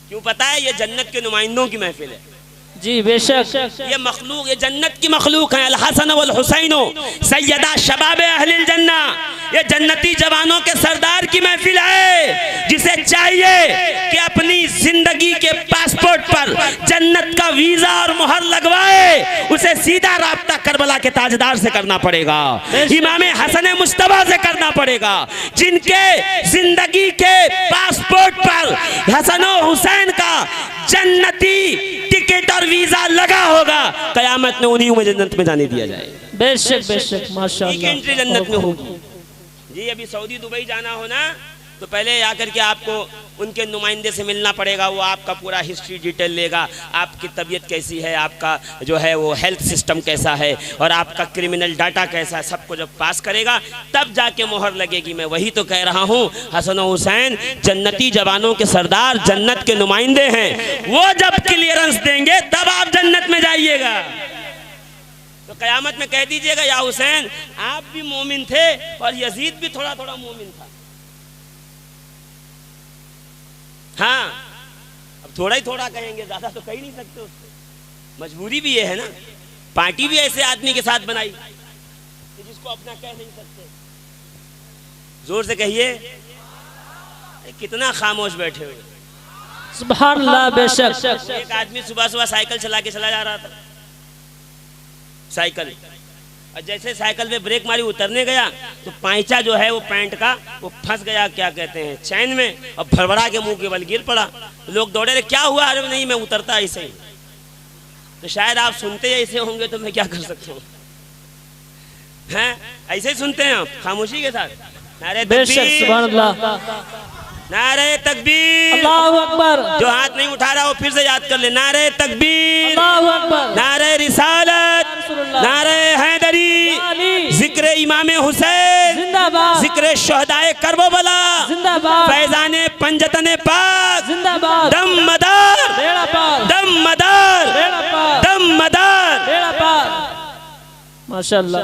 Speaker 1: क्यों? पता है ये जन्नत के नुमाइंदों की महफिल है
Speaker 2: जी। बेशक
Speaker 1: ये मखलूक, ये जन्नत की मखलूक है। अल हसन वल हुसैनो सैयदा शबाब अहलिल जन्ना, ये जन्नती जवानों के सरदार की महफिल है, जिसे चाहिए कि अपनी जिंदगी के पासपोर्ट पर जन्नत का वीजा और मुहर लगवाए। उसे सीधा राब्ता करबला के ताजदार से करना पड़ेगा, इमाम हसन मुश्तबा से करना पड़ेगा, जिनके जिंदगी के पासपोर्ट पर हसन और हुसैन का जन्नती टिकट और वीजा लगा होगा। कयामत में उन्हीं में जन्नत में जाने दिया जाएगा।
Speaker 2: बेशक बेशक, माशाअल्लाह।
Speaker 1: एंट्री जन्नत में होगी जी। अभी सऊदी दुबई जाना हो ना तो पहले आकर के आपको उनके नुमाइंदे से मिलना पड़ेगा। वो आपका पूरा हिस्ट्री डिटेल लेगा, आपकी तबीयत कैसी है, आपका जो है वो हेल्थ सिस्टम कैसा है और आपका क्रिमिनल डाटा कैसा है, सबको जब पास करेगा तब जाके मोहर लगेगी। मैं वही तो कह रहा हूँ, हसन और हुसैन जन्नती जवानों के सरदार, जन्नत के नुमाइंदे हैं। वो जब क्लियरेंस देंगे तब आप जन्नत में जाइएगा। तो कयामत में कह दीजिएगा या हुसैन आप भी मोमिन थे और यजीद भी थोड़ा थोड़ा मोमिन था। हाँ, अब थोड़ा ही थोड़ा कहेंगे, ज्यादा तो कह नहीं सकते उसको। मजबूरी भी ये है ना, पार्टी भी ऐसे आदमी के साथ बनाई कि जिसको अपना कह नहीं सकते। जोर से कहिए, कितना खामोश बैठे हुए।
Speaker 2: सुभान अल्लाह। बेशक
Speaker 1: एक आदमी सुबह सुबह साइकिल चला के चला जा रहा था, साइकिल, और जैसे साइकिल पे ब्रेक मारी उतरने गया तो पांचा जो है वो पैंट का वो फंस गया, क्या कहते हैं, चैन में, और भड़बड़ा के मुंह के बल गिर पड़ा। लोग दौड़े, क्या हुआ? अरे नहीं मैं उतरता ऐसे ही। तो शायद आप सुनते ऐसे होंगे तो मैं क्या कर सकता हूँ, हैं? ऐसे ही सुनते हैं आप खामोशी के साथ। नारे
Speaker 2: बेशक, सुभान अल्लाह,
Speaker 1: नारे तकबीर,
Speaker 2: अल्लाहु अकबर।
Speaker 1: जो हाथ नहीं उठा रहा वो फिर से याद कर ले, नारे तकबीर,
Speaker 2: अल्लाहु अकबर,
Speaker 1: नारे रिसालत, नारे हैदरी, जिक्र इमाम हुसैन
Speaker 2: जिंदाबाद,
Speaker 1: जिक्र शहदाए करबला
Speaker 2: जिंदाबाद,
Speaker 1: फैजाने पंजतने पाक
Speaker 2: जिंदाबाद,
Speaker 1: दम मदार,
Speaker 2: बेड़ा पार,
Speaker 1: दम मदार,
Speaker 2: बेड़ा पार,
Speaker 1: दम मदार,
Speaker 2: बेड़ा पार। माशाअल्लाह।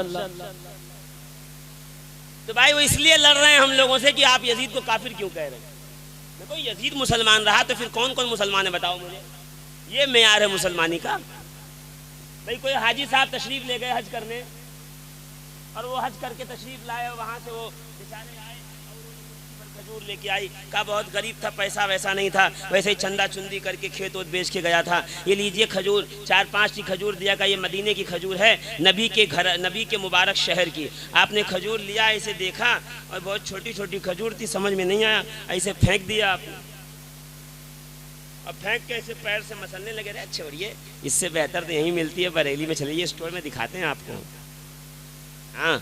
Speaker 1: तो भाई वो इसलिए लड़ रहे हैं हम लोगों से कि आप यजीद को काफिर क्यों कह रहे हैं। देखो यजीद मुसलमान रहा तो फिर कौन कौन मुसलमान है बताओ मुझे, ये मेयार है मुसलमानी का। भाई कोई हाजी साहब तशरीफ ले गए हज करने और वो हज करके तशरीफ लाए, वहां से वो बेचारे आए और खजूर लेके आई, का बहुत गरीब था, पैसा वैसा नहीं था, वैसे ही चंदा चुंदी करके खेत वोत बेच के गया था। ये लीजिए खजूर, 4-5 की खजूर दिया का, ये मदीने की खजूर है, नबी के घर, नबी के मुबारक शहर की। आपने खजूर लिया, ऐसे देखा और बहुत छोटी छोटी खजूर थी, समझ में नहीं आया, ऐसे फेंक दिया आपने, और फेंक के ऐसे पैर से मसलने लगे। रहे छोड़िए, इससे बेहतर तो यहीं मिलती है, बरेली में चलिए, स्टोर में दिखाते हैं आपको। हाँ,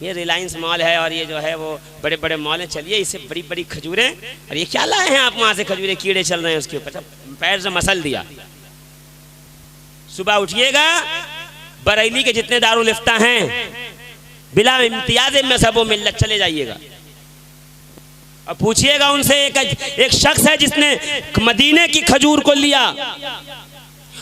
Speaker 1: ये रिलायंस मॉल है और ये जो है वो बड़े बड़े मॉल हैं, चलिए इससे बड़ी बड़ी खजूरें। और ये क्या लाए हैं आप वहां से खजूरें, कीड़े चल रहे हैं उसके ऊपर, पैर से मसल दिया। सुबह उठिएगा, बरेली के जितने दारुल इफ्ता हैं बिला इम्तियाज में सबो मिल्लत चले जाइएगा और पूछिएगा उनसे, एक शख्स है जिसने मदीने की खजूर को लिया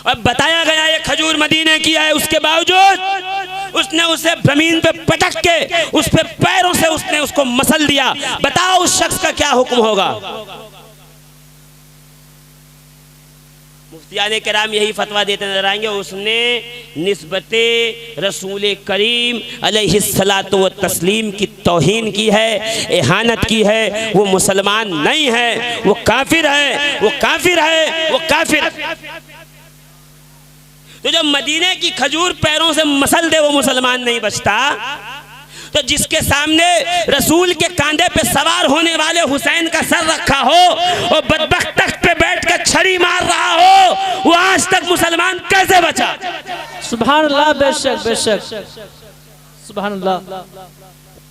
Speaker 1: और बताया गया ये खजूर मदीने की है, उसके बावजूद उसने उसे जमीन पे पटक के उस पे पैरों से उसने उसको मसल दिया। बताओ उस शख्स का क्या हुक्म होगा? मुफ्तियाने किराम यही फतवा देते नजर आएंगे, उसने निस्बते रसूल करीम अलैहिस्सलातु व तस्लीम की तौहीन की है, एहानत की है, वो मुसलमान नहीं है, वो काफिर है, वो काफिर है, वो काफिर। तो जब मदीने की खजूर पैरों से मसल दे वो मुसलमान नहीं बचता, तो जिसके सामने रसूल के कांधे पे सवार होने वाले हुसैन का सर रखा हो और बदबख्त तख्त पे बैठकर छड़ी मार रहा हो, वो आज तक मुसलमान कैसे बचा?
Speaker 2: सुभान अल्लाह, बेशक बेशक, सुभान अल्लाह।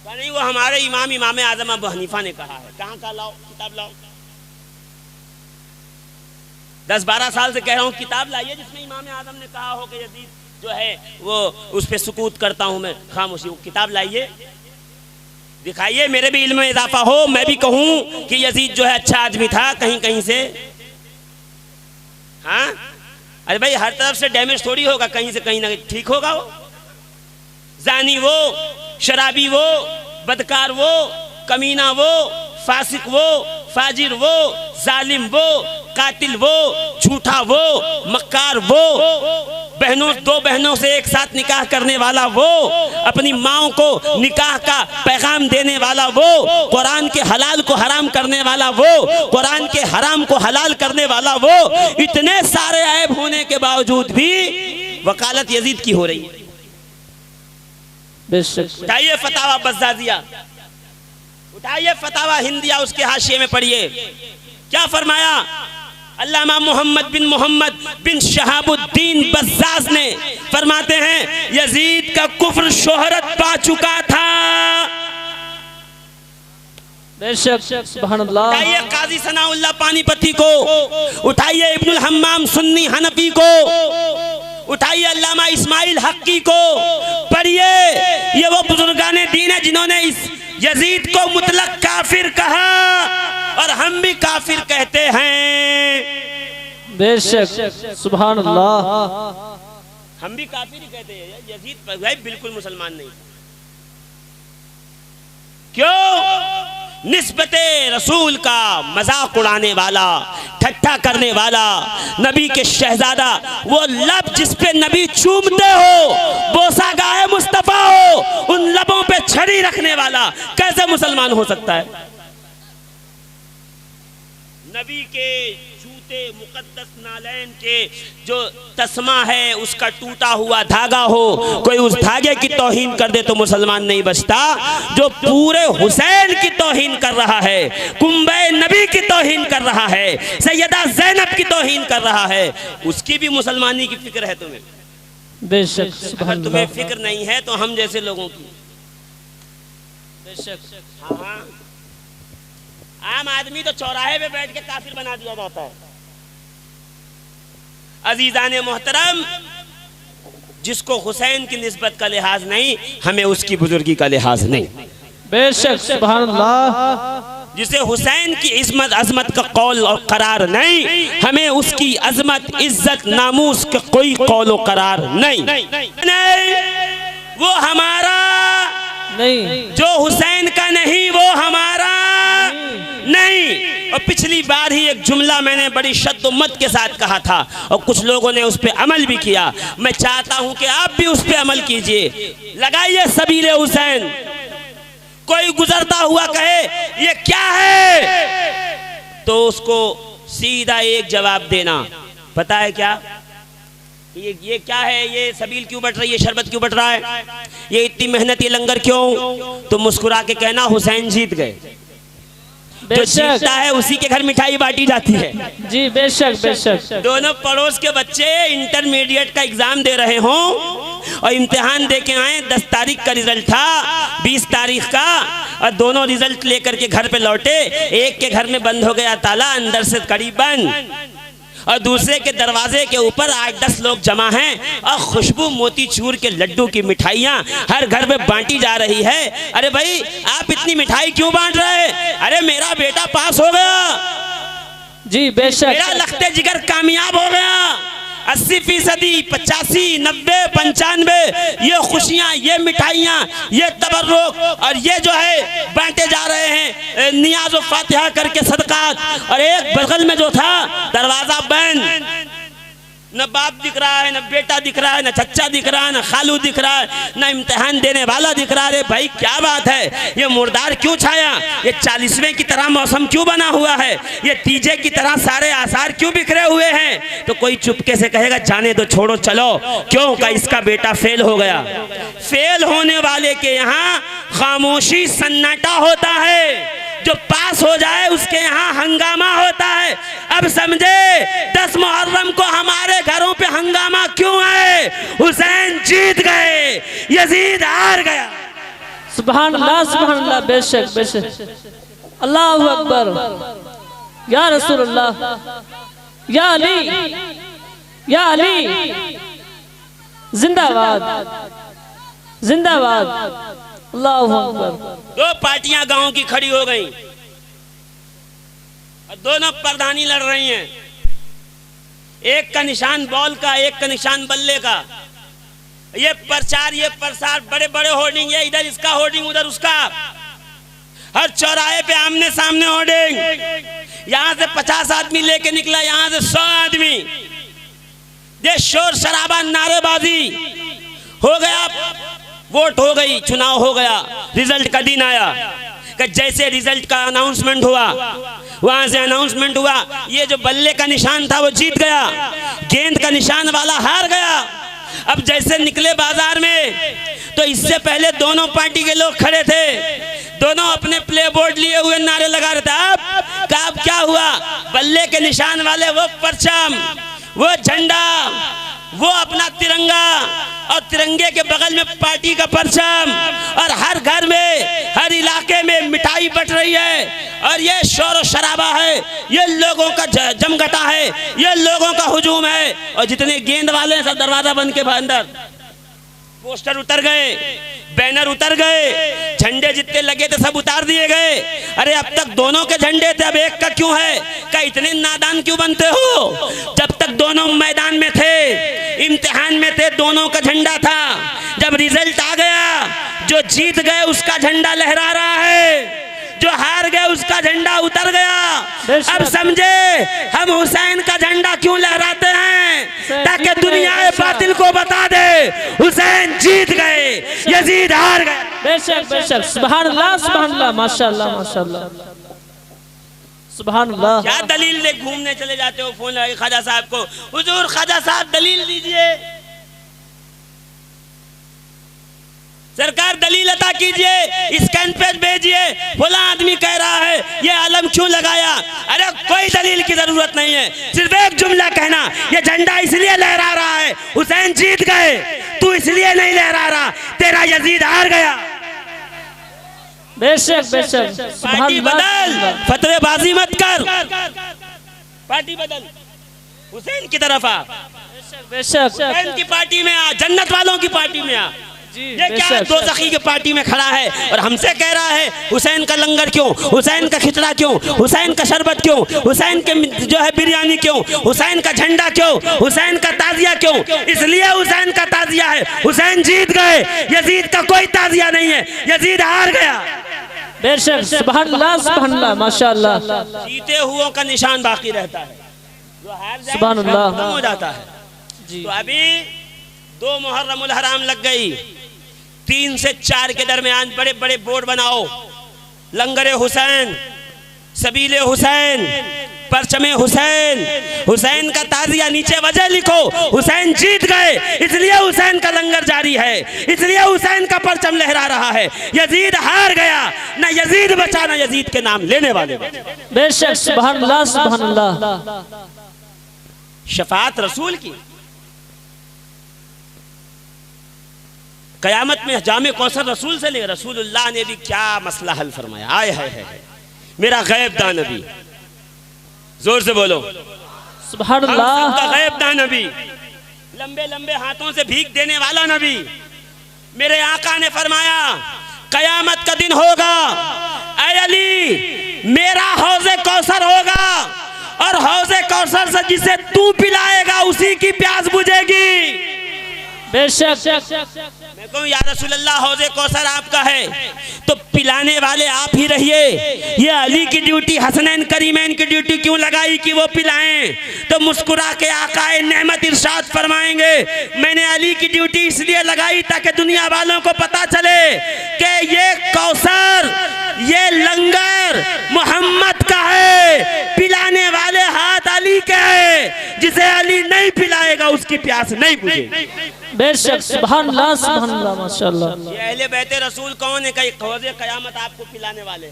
Speaker 1: नहीं, वो हमारे इमाम आजम अबू हनीफा ने कहा है। कहाँ का लाओ, किताब लाओ। 10-12 साल से कह रहा हूँ किताब लाइए जिसमें इमाम आजम ने कहा हो कि यजीद जो है वो उस पे सुकूत करता हूँ मैं, खामोशी। वो किताब लाइए, दिखाइए, मेरे भी इल्म में इजाफा हो, मैं भी कहूँ कि यजीद जो है अच्छा आदमी था कहीं कहीं से। हाँ, अरे भाई हर तरफ से डैमेज थोड़ी होगा, कहीं से कहीं ना ठीक होगा। वो जानी वो, शराबी वो, बदकार वो, कमीना वो, फासिक वो, फाजिर वो, जालिम वो, कातिल वो, झूठा वो, मक्कार वो, बहनों, 2 बहनों से एक साथ निकाह करने वाला वो, अपनी माओं को निकाह का पैगाम देने वाला वो, कुरान के हलाल को हराम करने वाला वो, कुरान के हराम को हलाल करने वाला वो, इतने सारे ऐब होने के बावजूद भी वकालत यजीद की हो रही है। उठाइए फतावा बज़्ज़ाज़िया, उठाइए फतावा हिंदिया, उसके हाशिए में पढ़िए क्या फरमाया अल्लामा मोहम्मद बिन शहाबुद्दीन बज़्ज़ाज़ ने। फरमाते हैं यजीद का कुफ्र शोहरत पा चुका था।
Speaker 2: बेशक, सुभान अल्लाह।
Speaker 1: उठाइए काजी सनाउल्लाह पानीपती को, उठाइए इब्नुल हम्माम सुन्नी हनफी को, उठाइए अल्लामा इस्माइल हक्की को, पढ़िए। ये वो बुजुर्गाने दीन है जिन्होंने इस यजीद को मुतलक काफिर कहा और हम भी काफिर कहते हैं।
Speaker 2: बेशक, सुभान अल्लाह।
Speaker 1: हम भी काफिर ही कहते हैं। यजीद भाई बिल्कुल मुसलमान नहीं। क्यों? निस्बते रसूल का मजाक उड़ाने वाला, ठट्ठा करने वाला, नबी के शहजादा, वो लब जिस पे नबी चूमते हो, बोसा गाए मुस्तफा हो, उन लबों पे छड़ी रखने वाला कैसे मुसलमान हो सकता है? नबी के जूते मुकद्दस नालैन के जो तस्मा है उसका टूटा हुआ धागा हो, कोई उस धागे की तौहीन कर दे तो मुसलमान नहीं बचता। जो पूरे हुसैन की तौहीन कर रहा है, कुंबे नबी की तौहीन कर रहा है, सैयदा जैनब की तौहीन कर रहा है, उसकी भी मुसलमानी की फिक्र है तुम्हें?
Speaker 2: बेशक,
Speaker 1: अगर तुम्हें फिक्र नहीं है तो हम जैसे लोगों की।
Speaker 2: बेशक,
Speaker 1: हाँ, आम आदमी तो चौराहे पे बैठ के काफिर बना दिया जाता है। अजीजाने मोहतरम, जिसको हुसैन की निस्बत का लिहाज नहीं, हमें उसकी बुजुर्गी का लिहाज नहीं।
Speaker 2: बेशक, सुभान अल्लाह।
Speaker 1: जिसे हुसैन की इज्मत अजमत का कौल और करार नहीं, हमें उसकी अजमत इज्जत नामूस का कोई कौल और करार नहीं। वो हमारा
Speaker 2: नहीं,
Speaker 1: जो हुसैन का नहीं वो हमारा नहीं। और पिछली बार ही एक जुमला मैंने बड़ी शद्दुम्मत के साथ कहा था और कुछ लोगों ने उस पर अमल भी किया। मैं चाहता हूं कि आप भी उस पर अमल कीजिए। लगाइए सबीले हुसैन। कोई गुजरता हुआ कहे ये क्या है, तो उसको सीधा एक जवाब देना, पता है क्या, ये क्या है, ये सबील क्यों बट रही है, शरबत क्यों बट रहा है, ये इतनी मेहनत, ये लंगर क्यों? तो मुस्कुरा के कहना हुसैन जीत गए। जो जीतता है उसी के घर मिठाई बांटी जाती है।
Speaker 2: जी बेशक, बेशक।
Speaker 1: दोनों पड़ोस के बच्चे इंटरमीडिएट का एग्जाम दे रहे हों और इम्तिहान दे के आए, 10 तारीख का रिजल्ट था, 20 तारीख का, और दोनों रिजल्ट लेकर के घर पे लौटे। एक के घर में बंद हो गया ताला, अंदर से कड़ी बंद, और दूसरे के दरवाजे के ऊपर 8-10 लोग जमा हैं और खुशबू मोतीचूर के लड्डू की मिठाइयाँ हर घर में बांटी जा रही है। अरे भाई आप इतनी मिठाई क्यों बांट रहे हैं? अरे मेरा बेटा पास हो गया
Speaker 2: जी, बेशक।
Speaker 1: मेरा लखते जिगर कामयाब हो गया। 80%, 85, 90, 95 ये खुशियाँ, ये मिठाइयाँ, ये तबर्रुक और ये जो है बांटे जा रहे हैं नियाज़ व फातिहा करके सदकात। और एक बगल में जो था दरवाजा बंद, न बाप दिख रहा है, न बेटा दिख रहा है, न चच्चा दिख रहा है, न खालू दिख रहा है, न इम्तिहान देने वाला दिख रहा है। भाई क्या बात है, ये मुर्दार क्यों छाया, ये 40वें की तरह मौसम क्यों बना हुआ है, ये तीजे की तरह सारे आसार क्यों बिखरे हुए हैं? तो कोई चुपके से कहेगा जाने दो, छोड़ो, चलो। क्यों? का इसका बेटा फेल हो गया। फेल होने वाले के यहाँ खामोशी सन्नाटा होता है, जो पास हो जाए उसके यहाँ हंगामा होता है। अब समझे 10 मुहर्रम को हमारे घरों पे हंगामा क्यों है? हुसैन जीत गए, यजीद हार गया।
Speaker 2: सुभान अल्लाह, बेशक बेशक। अल्लाहु अकबर। या रसूल अल्लाह, या अली, या अली, जिंदाबाद जिंदाबाद। अल्लाहु अकबर।
Speaker 1: 2 पार्टियां गांव की खड़ी हो गई और दोनों प्रधानी लड़ रही हैं। एक का निशान बॉल का, एक का निशान बल्ले का। ये प्रचार, ये प्रसार, बड़े बड़े होर्डिंग, ये इधर इसका होर्डिंग, उधर उसका। हर चौराहे पे आमने सामने होर्डिंग। यहां से 50 आदमी लेके निकला, यहां से 100 आदमी। ये शोर शराबा, नारेबाजी हो गया। वोट हो गई, चुनाव हो गया, रिजल्ट का दिन आया कि जैसे रिजल्ट का अनाउंसमेंट हुआ, वहां से अनाउंसमेंट हुआ, ये जो बल्ले का निशान था वो जीत गया, गेंद का निशान वाला हार गया। अब जैसे निकले बाजार में तो इससे पहले दोनों पार्टी के लोग खड़े थे, दोनों अपने प्ले बोर्ड लिए हुए नारे लगा रहे थे। अब क्या हुआ? बल्ले के निशान वाले वो परचम, वो झंडा, वो अपना तिरंगा, और तिरंगे के बगल में पार्टी का परचम, और हर घर में, हर इलाके में मिठाई बट रही है। और ये शोर शराबा है, ये लोगों का जमघटा है, ये लोगों का हुजूम है। और जितने गेंद वाले हैं सब दरवाजा बंद के अंदर। पोस्टर उतर गए, बैनर उतर गए, झंडे जितने लगे थे सब उतार दिए गए। अरे अब तक दोनों के झंडे थे, अब एक का क्यों है? क्या इतने नादान क्यों बनते हो? जब तक दोनों मैदान में थे, इम्तिहान में थे, दोनों का झंडा था। जब रिजल्ट आ गया, जो जीत गए उसका झंडा लहरा रहा है, जो हार गए उसका झंडा उतर गया। अब समझे हम हुसैन का झंडा क्यों लहराते हैं? ताकि दुनिया बातिल को बता दे हुसैन जीत गए, यजीद हार गए।
Speaker 2: बेशक बेशक। सुभान अल्लाह, माशाअल्लाह माशाअल्लाह, सुभान अल्लाह।
Speaker 1: क्या दलील ले घूमने चले जाते हो? फोन लगे ख्वाजा साहब को, हुजूर ख्वाजा साहब दलील दीजिए, सरकार दलील अता कीजिए, स्कैन पेज भेजिए, फला आदमी कह रहा है, ये आलम क्यों लगाया? अरे कोई दलील की जरूरत नहीं है, सिर्फ एक जुमला कहना, ये झंडा इसलिए लहरा रहा है हुसैन जीत गए, तू इसलिए नहीं लहरा रहा, तेरा यजीद हार गया।
Speaker 2: बेशक बेशक।
Speaker 1: पार्टी बदल, फतवेबाजी मत कर, पार्टी बदल, हुसैन की तरफ आ,
Speaker 2: बेशक।
Speaker 1: हुसैन की पार्टी में आ, जन्नत वालों की पार्टी में आ। ये क्या दोज़खी की पार्टी में खड़ा है और हमसे कह रहा है हुसैन का लंगर क्यों, हुसैन का खिचड़ा क्यों, हुसैन का शरबत क्यों, हुसैन के जो है बिरयानी क्यों, हुसैन का झंडा क्यों, हुसैन का ताजिया क्यों? इसलिए हुसैन का ताजिया है, हुसैन जीत गए, यजीद का कोई ताजिया नहीं है, यजीद हार गया।
Speaker 2: बेशक। सुभान अल्लाह, माशाअल्लाह।
Speaker 1: जीते हुओं का निशान बाकी रहता है, जो हार जाए
Speaker 2: सुभान अल्लाह
Speaker 1: खत्म हो जाता है। तो अभी 2 मुहर्रमुल हराम लग गई, 3 से 4 के दरमियान बड़े बड़े बोर्ड बनाओ, लंगरे हुसैन, सबीले हुसैन, परचमे हुसैन, हुसैन का ताजिया, नीचे वजह लिखो, हुसैन जीत गए, इसलिए हुसैन का लंगर जारी है, इसलिए हुसैन का परचम लहरा रहा है, यजीद हार गया, ना यजीद बचा ना यजीद के नाम लेने वाले।
Speaker 2: बेशक। सुभान अल्लाह, सुभान अल्लाह।
Speaker 1: शफाअत रसूल की, कयामत में जामे कौसर रसूल से ले, रसूलुल्लाह ने भी क्या मसला हल फरमाया। आए है मेरा गैब दान नबी, जोर से बोलो
Speaker 2: सुभान अल्लाह।
Speaker 1: का गैब दान नबी, लंबे लंबे हाथों से भीख देने वाला नबी। मेरे आका ने फरमाया कयामत का दिन होगा, ऐ अली मेरा हौज़े कौसर होगा, और हौज़े कौसर से जिसे तू पिलाएगा उसी की प्यास बुझेगी।
Speaker 2: बेशक।
Speaker 1: मैं कहूँ या रसूलल्लाह हौज़े कौसर आपका है तो पिलाने वाले आप ही रहिए, ये अली की ड्यूटी, हसनैन करीमैन की ड्यूटी क्यों लगाई कि वो पिलाएं? तो मुस्कुरा के आकाए नेमत इरशाद फरमाएंगे मैंने अली की ड्यूटी इसलिए लगाई ताकि दुनिया वालों को पता चले कि ये कौसर ये लंगर मोहम्मद का है, पिलाने वाले हाथ अली के है। जिसे अली नहीं पिलाएगा उसकी प्यास नहीं बुझेगी।
Speaker 2: बेशक सुभान अल्लाह माशाअल्लाह।
Speaker 1: ये अहले बैते रसूल कौन है? कई ख़ौज़े क़यामत आपको पिलाने वाले।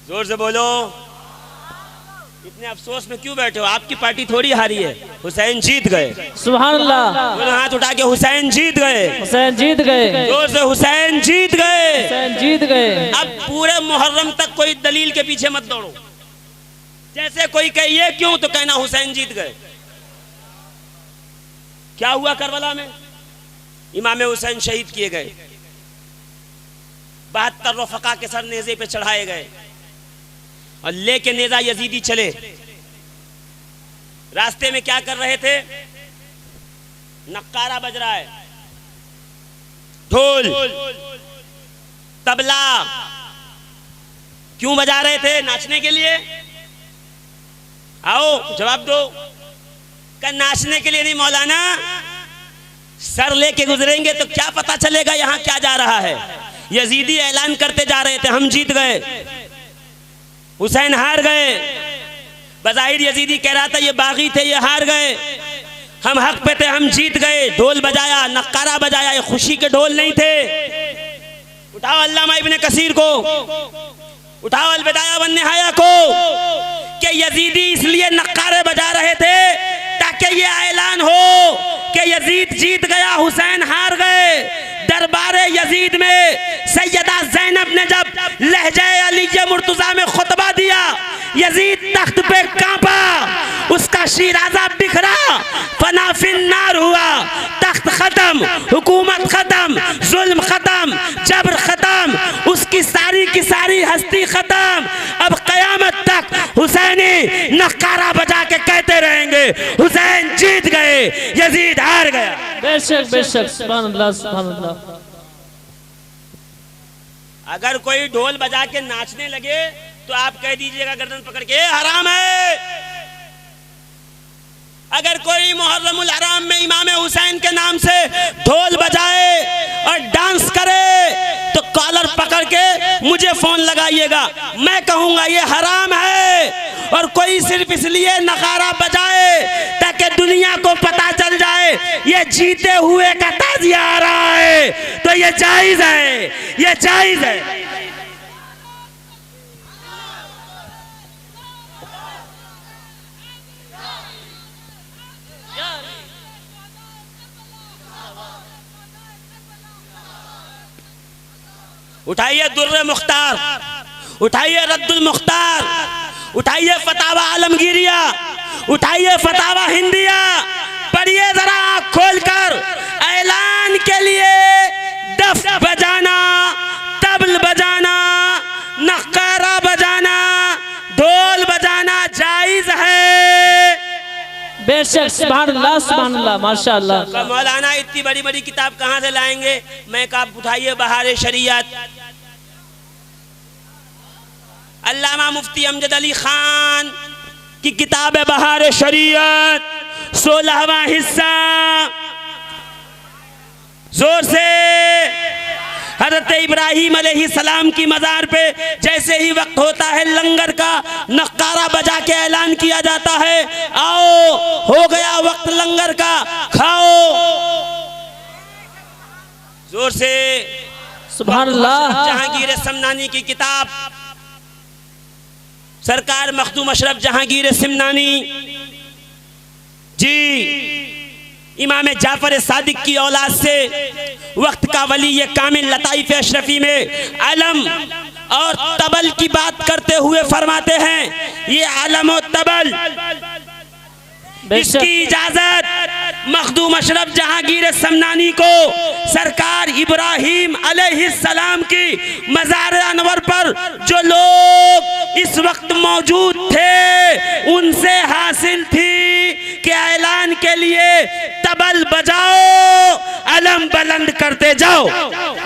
Speaker 1: जोर से बोलो। इतने अफसोस में क्यों बैठे हो? आपकी पार्टी थोड़ी हारी है, हुसैन जीत गए।
Speaker 2: सुभान अल्लाह।
Speaker 1: हाथ उठा के हुसैन जीत गए,
Speaker 2: हुसैन जीत गए।
Speaker 1: जोर से हुसैन जीत गए,
Speaker 2: हुसैन जीत गए।
Speaker 1: अब पूरे मुहर्रम तक कोई दलील के पीछे मत दौड़ो। जैसे कोई कहे ये क्यों, तो कहना हुसैन जीत गए। क्या हुआ करबला में? इमाम हुसैन शहीद किए गए, 72 रफ़क़ा के सर नेज़े पे चढ़ाए गए और लेके नेज़ा यजीदी चले। रास्ते में क्या कर रहे थे? नक्कारा बज रहा है, ढोल तबला। क्यों बजा रहे थे? नाचने के लिए। आओ जवाब दो। क्या नाचने के लिए नहीं मौलाना? सर लेके गुजरेंगे तो क्या पता चलेगा यहाँ क्या जा रहा है। यजीदी ऐलान करते जा रहे थे हम जीत गए, हुसैन हार गए। बज़ाहिर यजीदी कह रहा था ये बागी थे, ये हार गए, हम हक पे थे, हम जीत गए। ढोल बजाया, नक्कारा बजाया, ये खुशी के ढोल नहीं थे। उठाओ अल्लामा इब्ने कसीर को, उठाओ अलबिदाया वन निहाया को, कि यजीदी इसलिए नक्कारे बजा रहे थे ताकि ये ऐलान हो कि यजीद जीत गया, हुसैन हार गए। दरबारे यजीद में सैयदा ज़ैनब ने जब लहजे अली मुर्तज़ा में खुतबा दिया, यजीद तख्त पे कांपा, उसका शीराज़ा बिखरा, फना फिन्नार हुआ। तख्त खत्म, हुकूमत खत्म, जुल्म खत्म, जबर खत्म, उसकी सारी की सारी हस्ती खत्म। अब कयामत तक हुसैनी नक्कारा बजा के कहते रहेंगे हुसैन जीत गए, यजीद हार गया।
Speaker 2: बेशक बेशक सुभान अल्लाह सुभान अल्लाह।
Speaker 1: अगर कोई ढोल बजा के नाचने लगे तो आप कह दीजिएगा गर्दन पकड़ के हराम है। अगर कोई मुहर्रमुल हराम में इमाम हुसैन के नाम से ढोल बजाए और डांस करे तो कॉलर पकड़ के मुझे फोन लगाइएगा, मैं कहूंगा ये हराम है। और कोई सिर्फ इसलिए नगारा बजाए ताकि दुनिया को पता चल जाए ये जीते हुए का ताजिया आ रहा है, तो ये जायज है, ये जायज है। उठाइए दुर्र मुख्तार, उठाइए रद्दुल मुख्तार, उठाइए फतावा आलमगीरिया, उठाइए फतावा हिंदिया, पढ़िए जरा आँख खोलकर। ऐलान के लिए दफ बजाना, तबल बजाना, नक्कारा बजाना, ढोल बजाना जायज है।
Speaker 2: बेशक सुभान अल्लाह माशाअल्लाह।
Speaker 1: मौलाना इतनी बड़ी बड़ी किताब कहाँ से लाएंगे? मैं कहा उठाइए बहार शरीयत, अल्लामा मुफ्ती अमजद अली खान की किताब है बहार शरीयत, 16वां हिस्सा। जोर से। हज़रत इब्राहीम अलैहिस्सलाम की मज़ार पे जैसे ही वक्त होता है लंगर का, नक्कारा बजा के ऐलान किया जाता है, आओ हो गया वक्त लंगर का, खाओ। जोर से
Speaker 2: सुभान अल्लाह।
Speaker 1: जहांगीर समनानी की किताब, सरकार मखदूम अशरफ जहांगीर सिमनानी जी, इमाम जाफर सादिक की औलाद से वक्त का वली ये कामिल लताइफ अशरफी में अलम और तबल की बात करते हुए फरमाते हैं, ये अलम और तबल इसकी इजाजत मखदूम अशरफ जहांगीर समनानी को सरकार इब्राहीम अलैहिस्सलाम की मज़ार अनवर पर जो लोग इस वक्त मौजूद थे उनसे हासिल थी कि ऐलान के लिए तबल बजाओ, अलम बुलंद करते जाओ।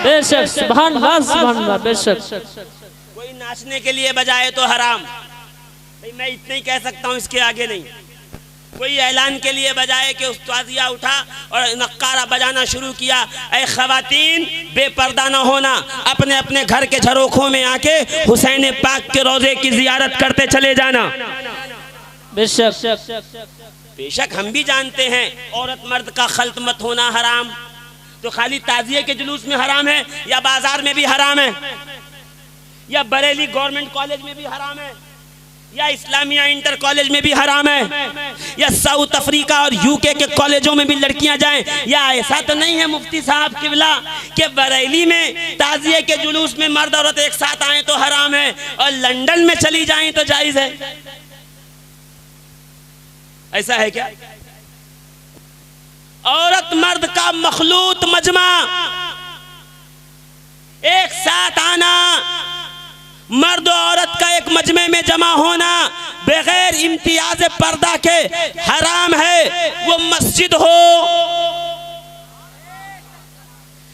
Speaker 2: बेशक सुभान अल्लाह बेशक।
Speaker 1: कोई नाचने के लिए बजाए तो हराम, भाई मैं इतना ही कह सकता हूँ, इसके आगे नहीं। कोई ऐलान के लिए बजाए कि उस्तादिया उठा और नक्कारा बजाना शुरू किया। ऐ खवातीन, बेपर्दा न होना, अपने अपने घर के झरोखों में आके हुसैन पाक के रोजे की जियारत करते चले जाना। बेशक हम भी जानते हैं औरत मर्द का खल्त मत होना हराम, तो खाली ताजिए के जुलूस में हराम है या बाजार में भी हराम है, या बरेली गवर्नमेंट कॉलेज में भी हराम है, या इस्लामिया इंटर कॉलेज में भी हराम है, या साउथ अफ्रीका और यूके के कॉलेजों में भी लड़कियां जाएं, या ऐसा तो नहीं है मुफ्ती साहब किबला कि बरेली में ताजिए के जुलूस में मर्द औरत एक साथ आए तो हराम है और लंदन में चली जाएं तो जायज है? ऐसा है क्या? औरत मर्द का मखलूत मजमा एक साथ आना, मर्द और औरत का एक मजमे में जमा होना बगैर इम्तियाज पर्दा के हराम है। वो मस्जिद हो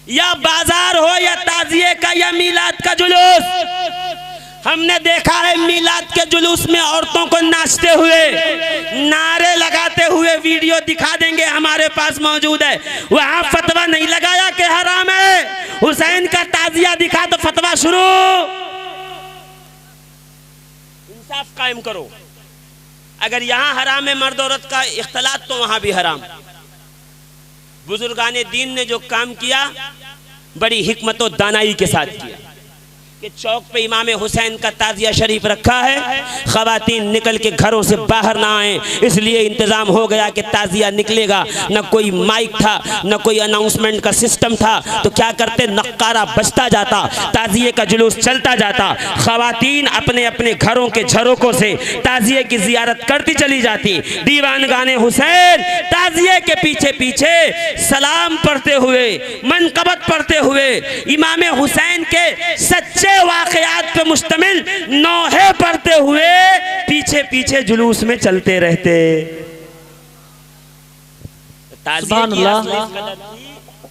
Speaker 1: या बाजार हो या ताजिए का या मीलाद का जुलूस, हमने देखा है मीलाद के जुलूस में औरतों को नाचते हुए, नारे लगाते हुए वीडियो दिखा देंगे, हमारे पास मौजूद है। वहां फतवा नहीं लगाया कि हराम है, हुसैन का ताजिया दिखा तो फतवा शुरू। इंसाफ कायम करो। अगर यहाँ हराम है मर्द औरत का इख्तलात तो वहां भी हराम। बुजुर्गाने दीन ने जो काम किया बड़ी हिकमत और दानाई के साथ किया कि चौक पे इमाम हुसैन का ताजिया शरीफ रखा है, खवातीन निकल के घरों से बाहर ना आए, इसलिए इंतजाम हो गया कि ताजिया निकलेगा। न कोई माइक था, न कोई अनाउंसमेंट का सिस्टम था, तो क्या करते, नक्कारा बजता जाता, ताजिए का जुलूस चलता जाता, खवातीन अपने अपने घरों के झरोकों से ताजिए की जियारत करती चली जाती। दीवान गाने हुसैन ताजिए के पीछे पीछे सलाम पढ़ते हुए, मनकबत पढ़ते हुए, इमाम हुसैन के सच्चे वाकयात पे मुश्तमिल नौहे पढ़ते हुए पीछे पीछे जुलूस में चलते रहते।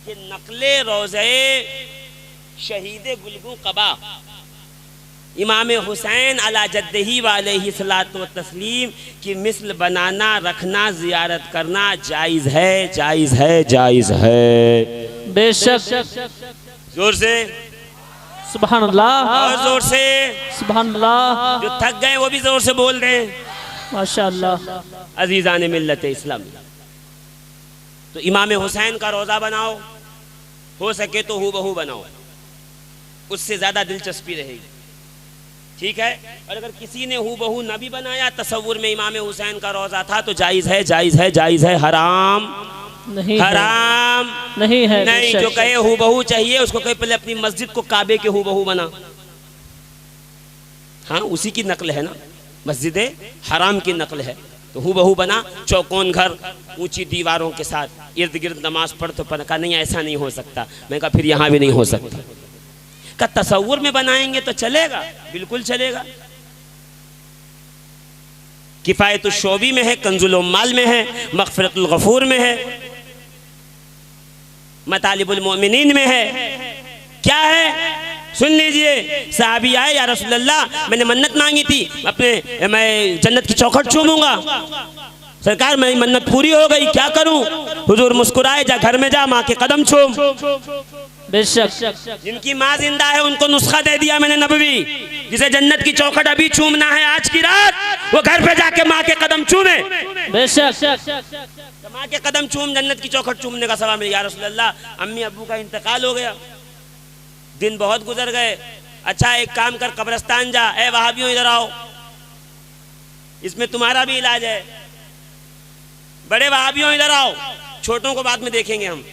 Speaker 1: कि नकले रोज़े शहीद गुलगू कबा इमाम हुसैन अला जद्दही वालैहि सलातो व तस्लीम की मिसल बनाना, रखना, जियारत करना जायज़ है, जायज़ है, जायज़ है।
Speaker 2: बेशक।
Speaker 1: जोर से
Speaker 2: सुभान अल्लाह,
Speaker 1: और जोर से
Speaker 2: सुभान अल्लाह।
Speaker 1: जो थक गए वो भी जोर से बोल रहे हैं
Speaker 2: माशाअल्लाह।
Speaker 1: अजीज़ान मिल्लत इस्लाम, तो इमाम हुसैन का रोज़ा बनाओ, हो सके तो हूबहू बनाओ, उससे ज़्यादा दिलचस्पी रहेगी। ठीक है, और अगर किसी ने हूबहू न भी बनाया, तसव्वुर में इमाम हुसैन का रोज़ा था तो जायज़ है, जायज़ है, जायज़ है, हराम
Speaker 2: नहीं,
Speaker 1: हराम
Speaker 2: नहीं है।
Speaker 1: नहीं, जो कहे हूबहू चाहिए उसको कहे पहले अपनी मस्जिद को काबे के हूबहू बना। हाँ, उसी की नकल है ना, मस्जिद हराम की नकल है, तो हूबहू बना, चौकोन घर, ऊंची दीवारों के साथ, इर्द गिर्द नमाज पढ़। तो कहा नहीं ऐसा नहीं हो सकता। मैं कहा फिर यहाँ भी नहीं हो सकता। का तसव्वुर में बनाएंगे तो चलेगा, बिल्कुल चलेगा। किफायतुल शोबी में है, कंजुल उम्माल में है, मग़फ़िरतुल गफ़ूर में है, मतालिबुल मोमिनीन में है। क्या है सुन लीजिए। साहबी आए, या रसूल अल्लाह मैंने मन्नत मांगी थी, मैं जन्नत की चौखट चूमूंगा, सरकार मेरी मन्नत पूरी हो गई, क्या करूं? हुजूर मुस्कुराए, जा घर में जा, माँ के कदम चूम।
Speaker 2: बेशक।
Speaker 1: जिनकी माँ जिंदा है उनको नुस्खा दे दिया मैंने नबवी, जिसे जन्नत की चौखट अभी चूमना है आज की रात, वो घर पे जाके माँ के कदम चूमे।
Speaker 2: बेशक।
Speaker 1: माँ के कदम चूम, जन्नत की चौखट चूमने का सवाब मिल गया। रसूल अल्लाह अम्मी अब्बू का इंतकाल हो गया, दिन बहुत गुजर गए। अच्छा एक काम कर, कब्रिस्तान जा, ए वहाबियों इधर आओ, इसमें तुम्हारा भी इलाज है। बड़े वहाबियों इधर आओ, छोटों को बाद में देखेंगे हम,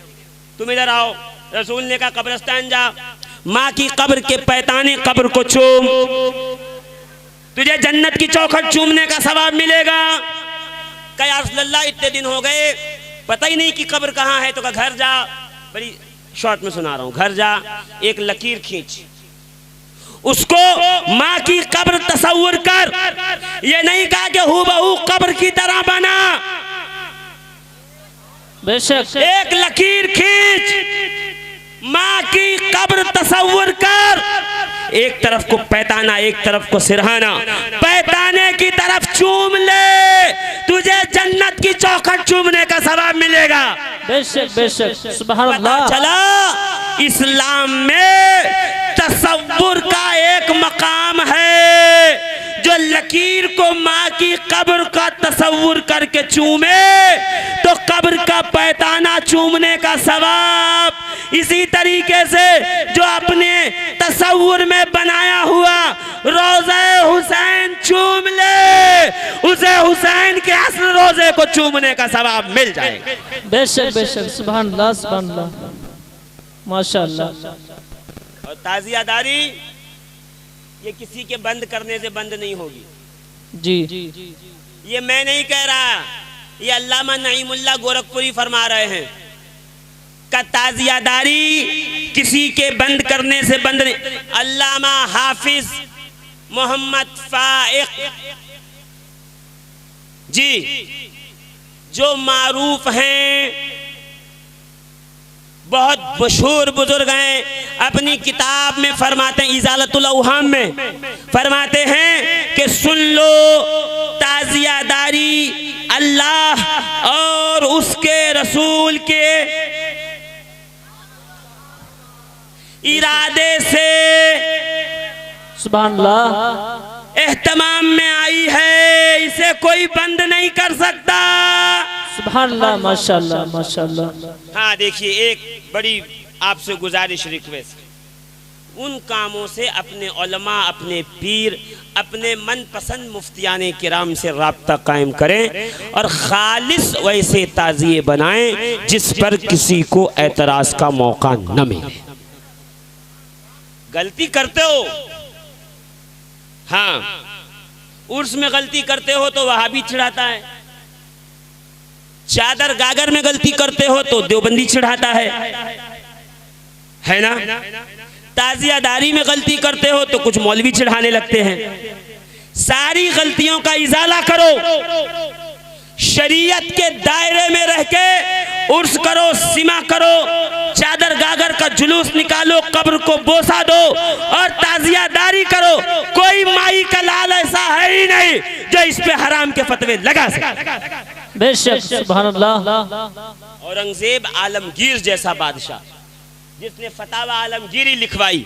Speaker 1: तुम इधर आओ। रसूल ने कहा कब्रिस्तान जा, माँ की कब्र के पैताने कब्र को चूम, तुझे जन्नत की चौखट चूमने का सवाब मिलेगा। कहा या रसूल अल्लाह इतने दिन हो गए पता ही नहीं कि कब्र कहाँ है। तो कहा घर जा, बड़ी शॉर्ट में सुना रहा हूँ, घर जा, एक लकीर खींच, उसको माँ की कब्र तसव्वुर कर। ये नहीं कहा कि हूबहू कब्र की तरह बना,
Speaker 2: बेशक।
Speaker 1: एक लकीर खींच, माँ की कब्र तसव्वुर कर, एक तरफ को पैताना एक तरफ को सिरहाना, पैताने की तरफ चूम ले, तुझे जन्नत की चौखट चूमने का सवाब मिलेगा।
Speaker 2: बेशक बेशक सुभान अल्लाह।
Speaker 1: चला इस्लाम में तसव्वुर का एक मकाम है, जो लकीर को माँ की कब्र का तसव्वुर करके चूमे तो कब्र का पैताना चूमने का सवाब। इसी तरीके से जो अपने तसव्वुर में बनाया हुआ रोज़े हुसैन चूम ले, उसे हुसैन के असल रोज़े को चूमने का सवाब मिल जाएगा।
Speaker 2: बेशक बेशक सुभान अल्लाह सुभान अल्लाह माशाअल्लाह।
Speaker 1: और ताज़ियादारी ये किसी के बंद करने से बंद नहीं होगी
Speaker 2: जी।
Speaker 1: ये मैं नहीं कह रहा, ये अल्लामा नईमुल्लाह गोरखपुरी फरमा रहे हैं का ताज़ियादारी किसी के बंद करने से बंद नहीं। अल्लामा हाफिज मोहम्मद फाइक जी जो मारूफ हैं, बहुत मशहूर बुजुर्ग हैं, अपनी किताब में फरमाते हैं, इजालतुल औहाम में फरमाते हैं कि सुन लो ताज़ियादारी अल्लाह और उसके रसूल के इरादे से
Speaker 2: सुभान अल्लाह
Speaker 1: एहतमाम में आई है, इसे कोई बंद नहीं कर सकता।
Speaker 2: सुभान अल्लाह माशाअल्लाह माशाअल्लाह।
Speaker 1: हाँ देखिए, एक बड़ी आपसे गुजारिश रिक्वेस्ट, उन कामों से अपने उलमा, अपने पीर, अपने मनपसंद मुफ्तियाने किराम से राब्ता कायम करें और खालिस वैसे ताज़िए बनाएं जिस पर किसी को एतराज का मौका न मिले। गलती करते हो, हाँ उर्स में गलती करते हो तो वहाबी चिढ़ाता चादर गागर में गलती करते हो तो देवबंदी चिढ़ाता है ना। ताज़ियादारी में गलती करते हो तो कुछ मौलवी चिढ़ाने लगते हैं। सारी गलतियों का इजाला करो, शरीयत के दायरे में रह के उर्स करो, सिमा करो, चादर गागर का जुलूस निकालो, कब्र को बोसा दो और ताज़ियादारी करो। कोई माई का लाल ऐसा है ही नहीं जो इस पे हराम के फतवे लगा सके।
Speaker 2: बेशक सुभान अल्लाह।
Speaker 1: औरंगजेब आलमगीर जैसा बादशाह जिसने फतावा आलमगीरी लिखवाई,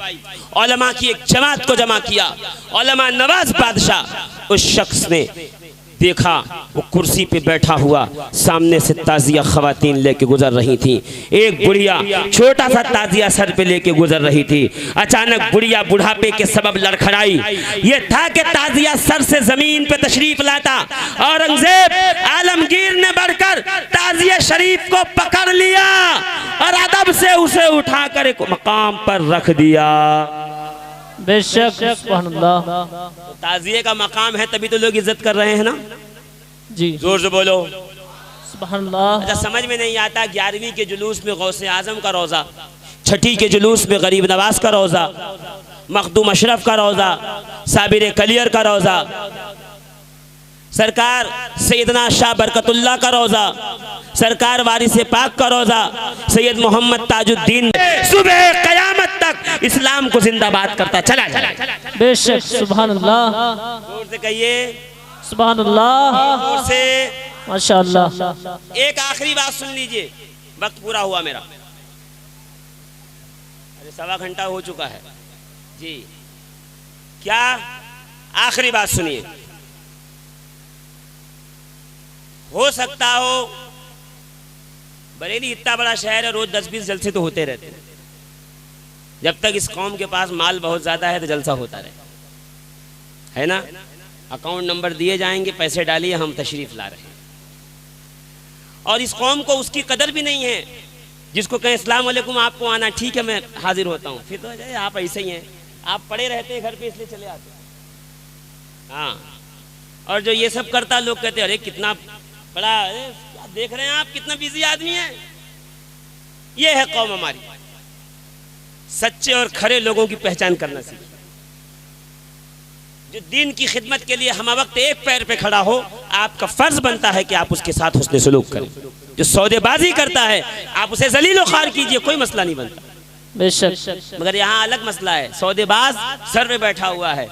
Speaker 1: उलमा की एक जमात को जमा किया, उलमा नवाज बादशाह, उस शख्स ने देखा वो कुर्सी पे बैठा हुआ, सामने से ताज़िया खवातीन लेके गुजर रही थी। एक बुढ़िया छोटा सा ताज़िया सर पे लेके गुजर रही थी। अचानक बुढ़िया बुढ़ापे के सबब लड़खड़ाई। ये था कि ताज़िया सर से जमीन पे तशरीफ लाता, औरंगजेब आलमगीर ने बढ़कर ताज़िया शरीफ को पकड़ लिया और अदब से उसे उठाकर एक मकाम पर रख दिया।
Speaker 2: बेशक सुभान अल्लाह।
Speaker 1: ताज़िए का मकाम है तभी तो लोग इज्जत कर रहे हैं ना
Speaker 2: जी,
Speaker 1: जोर से बोलो
Speaker 2: सुभान अल्लाह।
Speaker 1: अच्छा, समझ में नहीं आता 11वीं के जुलूस में गौसे आजम का रोज़ा, छठी के जुलूस में गरीब नवाज का रोज़ा, मखदूम अशरफ का रोज़ा, साबिर कलियर का रोज़ा, सरकार सैयदना शाह बरकतुल्लाह का रोज़ा, सरकार वारिस पाक का रोज़ा, सैयद मोहम्मद ताजुद्दीन सुबह क़यामत तक इस्लाम को जिंदाबाद करता चला जाए।
Speaker 2: बेशक सुभान अल्लाह।
Speaker 1: जोर से कहिए
Speaker 2: सुभान अल्लाह।
Speaker 1: जोर से
Speaker 2: माशाअल्लाह।
Speaker 1: एक आखिरी बात सुन लीजिए, वक्त पूरा हुआ मेरा, अरे 1.25 घंटा हो चुका है जी। क्या आखिरी बात सुनिए, हो सकता हो बरेली इतना बड़ा शहर है, रोज 10-20 जलसे तो होते रहते हैं। जब तक इस कौम के पास माल बहुत ज्यादा है तो जलसा होता रहे, है ना। अकाउंट नंबर दिए जाएंगे, पैसे डालिए, हम तशरीफ ला रहे हैं। और इस कौम को उसकी कदर भी नहीं है। जिसको कहें अस्सलाम वालेकुम, आपको आना, ठीक है मैं हाजिर होता हूँ, फिर तो आप ऐसे ही हैं, आप पड़े रहते हैं घर पे इसलिए चले आते हैं। हाँ, और जो ये सब करता लोग कहते हैं अरे कितना बड़ा, क्या देख रहे हैं आप, कितना बिजी आदमी है। ये है कौम हमारी। सच्चे और खरे लोगों की पहचान करना सीखिए। जो दीन की खिदमत के लिए हम वक्त एक पैर पे खड़ा हो, आपका फर्ज बनता है कि आप उसके साथ हुस्न सलूक करें। जो सौदेबाजी करता है आप उसे जलील ख्वार कीजिए, कोई मसला नहीं बनता।
Speaker 2: बेशक।
Speaker 1: मगर यहाँ अलग मसला है, सौदेबाज सर पे बैठा हुआ है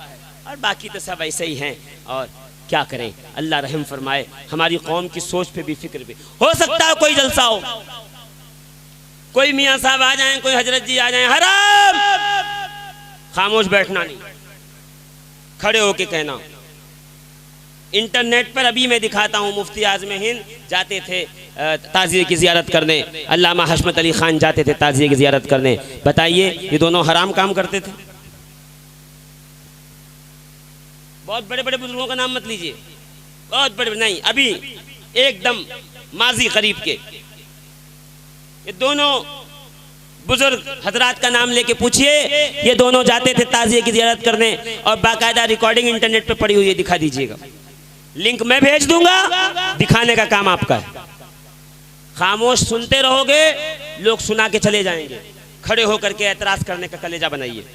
Speaker 1: और बाकी तो सब ऐसे ही हैं। और क्या करें, अल्लाह रहम फरमाए, हमारी कौम की सोच पे भी फिक्र भी। हो सकता है कोई जलसा हो, कोई मियाँ साहब आ जाएं, कोई हजरत जी आ जाएं, हराम, खामोश बैठना नहीं, खड़े होके कहना। इंटरनेट पर अभी मैं दिखाता हूँ, मुफ्ती आज़म हिंद जाते थे ताज़िये की ज़ियारत करने, अल्लामा हशमत अली ख़ान जाते थे ताज़िये की ज़ियारत करने। बताइए ये दोनों हराम काम करते थे? बहुत बड़े बड़े बुजुर्गों का नाम मत लीजिए, बहुत बड़े नहीं, अभी एकदम माजी करीब के ये दोनों बुजुर्ग हजरात का नाम लेके पूछिए, ये दोनों जाते थे ताज़िये की ज़ियारत करने और बाकायदा रिकॉर्डिंग इंटरनेट पे पड़ी हुई है, दिखा दीजिएगा, लिंक मैं भेज दूंगा, दिखाने का काम आपका है। खामोश सुनते रहोगे, लोग सुना के चले जाएंगे, खड़े होकर के एतराज़ करने का कलेजा बनाइए।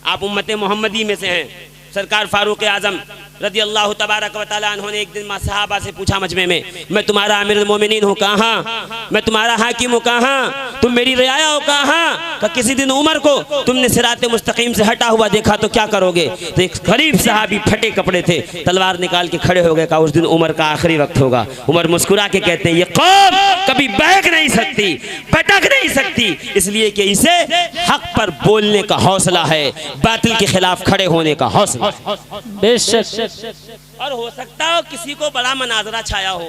Speaker 1: आप उम्मत मोहम्मदी में से हैं। सरकार फारूक आजम रज़ी अल्लाह तबारक व तआला अन्हु ने एक दिन सहाबा से पूछा मजमे में, मैं तुम्हारा अमीरुल मोमिनीन हूँ कहाँ, मैं तुम्हारा हाकिम हूँ कहाँ, तुम मेरी रियाया हो कहाँ? कि किसी दिन उमर को तुमने सिराते मुस्तकीम से हटा हुआ देखा तो क्या करोगे? तो एक गरीब सहाबी फटे कपड़े थे, तलवार निकाल के खड़े हो गए, कहा उस दिन उमर का आखिरी वक्त होगा। उमर मुस्कुरा के कहते हैं, ये कौम कभी बहक नहीं सकती, भटक नहीं सकती, इसलिए कि इसे हक पर बोलने का हौसला है, बातिल के खिलाफ खड़े होने का हौसला।
Speaker 2: बेशक।
Speaker 1: और हो सकता हो किसी को बड़ा मनाजरा छाया हो,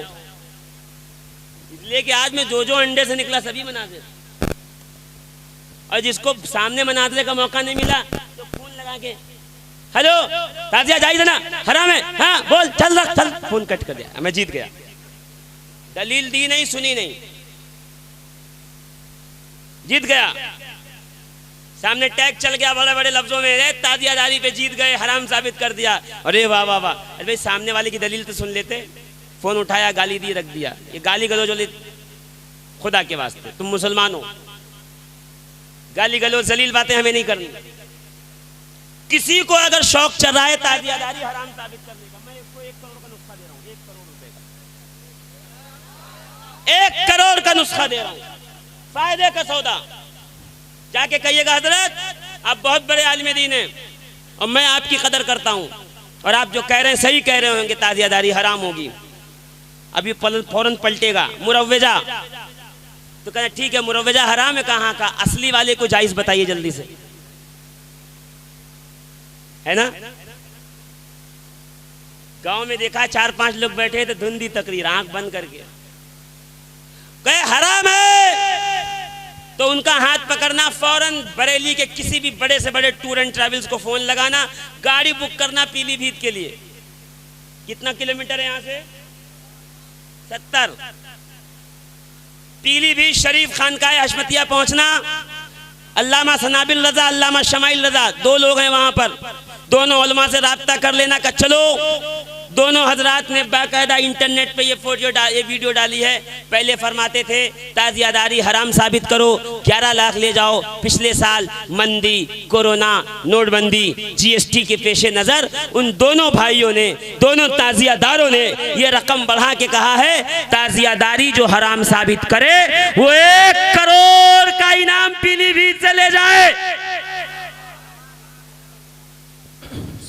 Speaker 1: इसलिए कि आज में जो अंडे से निकला सभी मनाजिर, और जिसको सामने मनाजरे का मौका नहीं मिला तो फोन लगा के हेलो ताजिया जायज़ ना, हराम है, हाँ बोल, चल रख, चल, फोन कट कर दिया, मैं जीत गया। दलील दी नहीं, सुनी नहीं, जीत गया। सामने टैग चल गया बड़े बड़े लफ्जों में, ताजियादारी पे जीत गए, हराम साबित कर दिया। अरे वाह वाह वाह, अरे भाई सामने वाले की दलील तो सुन लेते। फोन उठाया, गाली दी, रख दिया। ये गाली गलौज खुदा के वास्ते, तुम मुसलमान हो, गाली गलौज जलील बातें हमें नहीं करनी। किसी को अगर शौक चल रहा है ताजियादारी हराम साबित करने का, मैं इसको 1 करोड़ का नुस्खा दे रहा हूँ, 1 करोड़ रुपए का, 1 करोड़ का नुस्खा दे रहा हूँ, फायदे का सौदा। जाके कहिएगा हजरत आप बहुत बड़े आलिम दीन हैं और मैं आपकी कदर करता हूँ, और आप जो कह रहे हैं सही कह रहे होंगे, ताजियादारी हराम होगी। अभी फौरन पलटेगा मुरव्वजा, तो कहना ठीक है मुरव्वजा हराम है, कहाँ का, असली वाले को जायज बताइए जल्दी से, है ना। गांव में देखा 4-5 लोग बैठे थे, धुंधी तकरीर, आंख बंद करके कहे हराम है, तो उनका हाथ पकड़ना, फौरन बरेली के किसी भी बड़े से बड़े टूर एंड ट्रैवल्स को फोन लगाना, गाड़ी बुक करना पीलीभीत के लिए। कितना किलोमीटर है यहाँ से? 70। पीलीभीत शरीफ खानकाह हशमतिया पहुंचना, अल्लामा सनाबिल रजा, अल्लामा शमाइल रजा, 2 लोग हैं वहां पर, दोनों उलमा से राब्ता कर लेना का चलो। दोनों हजरात ने बाकायदा इंटरनेट पे ये वीडियो डाली है। पहले फरमाते थे ताजियादारी हराम साबित करो, 11 लाख ले जाओ। पिछले साल मंदी, कोरोना, नोटबंदी, GST के पेशे नज़र उन दोनों भाइयों ने, दोनों ताजियादारों ने ये रकम बढ़ा के कहा है ताजियादारी जो हराम साबित करे वो 1 करोड़ का इनाम पीलीभीत से ले जाए।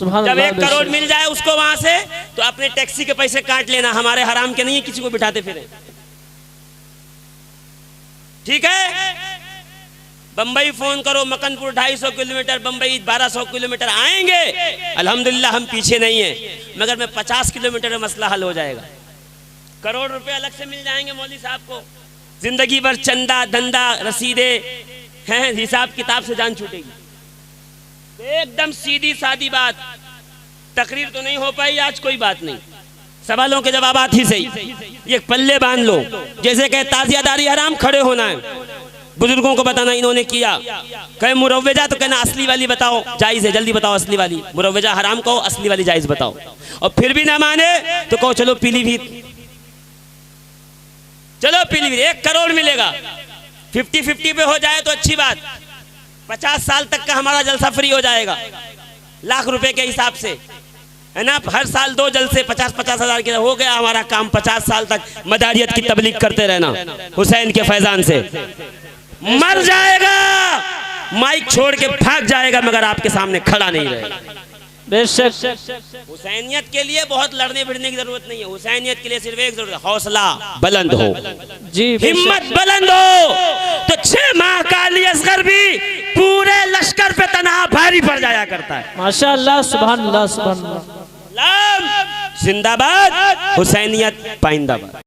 Speaker 1: जब 1 करोड़ मिल जाए उसको वहां से, तो अपने टैक्सी के पैसे काट लेना, हमारे हराम के नहीं है किसी को बिठाते फिरे, ठीक है। बंबई फोन करो, मकनपुर 250 किलोमीटर, बंबई 1200 किलोमीटर आएंगे, अल्हम्दुलिल्लाह हम पीछे नहीं है, मगर में 50 किलोमीटर में मसला हल हो जाएगा। करोड़ रुपए अलग से मिल जाएंगे मौलवी साहब को, जिंदगी भर चंदा धंधा रसीदे हैं, हिसाब किताब से जान छूटेगी। एकदम सीधी सादी बात, तकरीर तो नहीं हो पाई आज, कोई बात नहीं, सवालों के जवाबात ही सही। ये पल्ले बांध लो, जैसे कहे ताजियादारी हराम, खड़े होना है, बुजुर्गों को बताना इन्होंने किया। कहे मुरव्वजा, तो कहना असली वाली बताओ, जायज है, जल्दी बताओ असली वाली, मुरव्वजा हराम कहो, असली वाली जायज बताओ। और फिर भी ना माने तो कहो चलो पीलीभीत, चलो पीलीभीत, 1 करोड़ मिलेगा। 50-50 पे हो जाए तो अच्छी बात, 50 साल तक का हमारा जलसा फ्री हो जाएगा, लाख रुपए के हिसाब से, है ना। हर साल 2 जलसे 50-50 हज़ार के, हो गया हमारा काम। 50 साल तक मदारियत की तबलीग करते रहना, हुसैन के फैजान से। मर जाएगा, माइक छोड़ के भाग जाएगा, मगर आपके सामने खड़ा नहीं रहेगा।
Speaker 2: बेशक
Speaker 1: हुसैनियत के लिए बहुत लड़ने भिड़ने की जरूरत नहीं है। हुसैनियत के लिए सिर्फ एक जरूरत है, हौसला बुलंद हो,
Speaker 2: जी,
Speaker 1: हिम्मत बुलंद हो। तो 6 माह का अली असगर भी पूरे लश्कर पे तनहा भारी पड़ जाया करता है।
Speaker 2: माशाअल्लाह, सुभान अल्लाह, सुभान अल्लाह।
Speaker 1: जिंदाबाद, हुसैनियत पाइंदाबाद।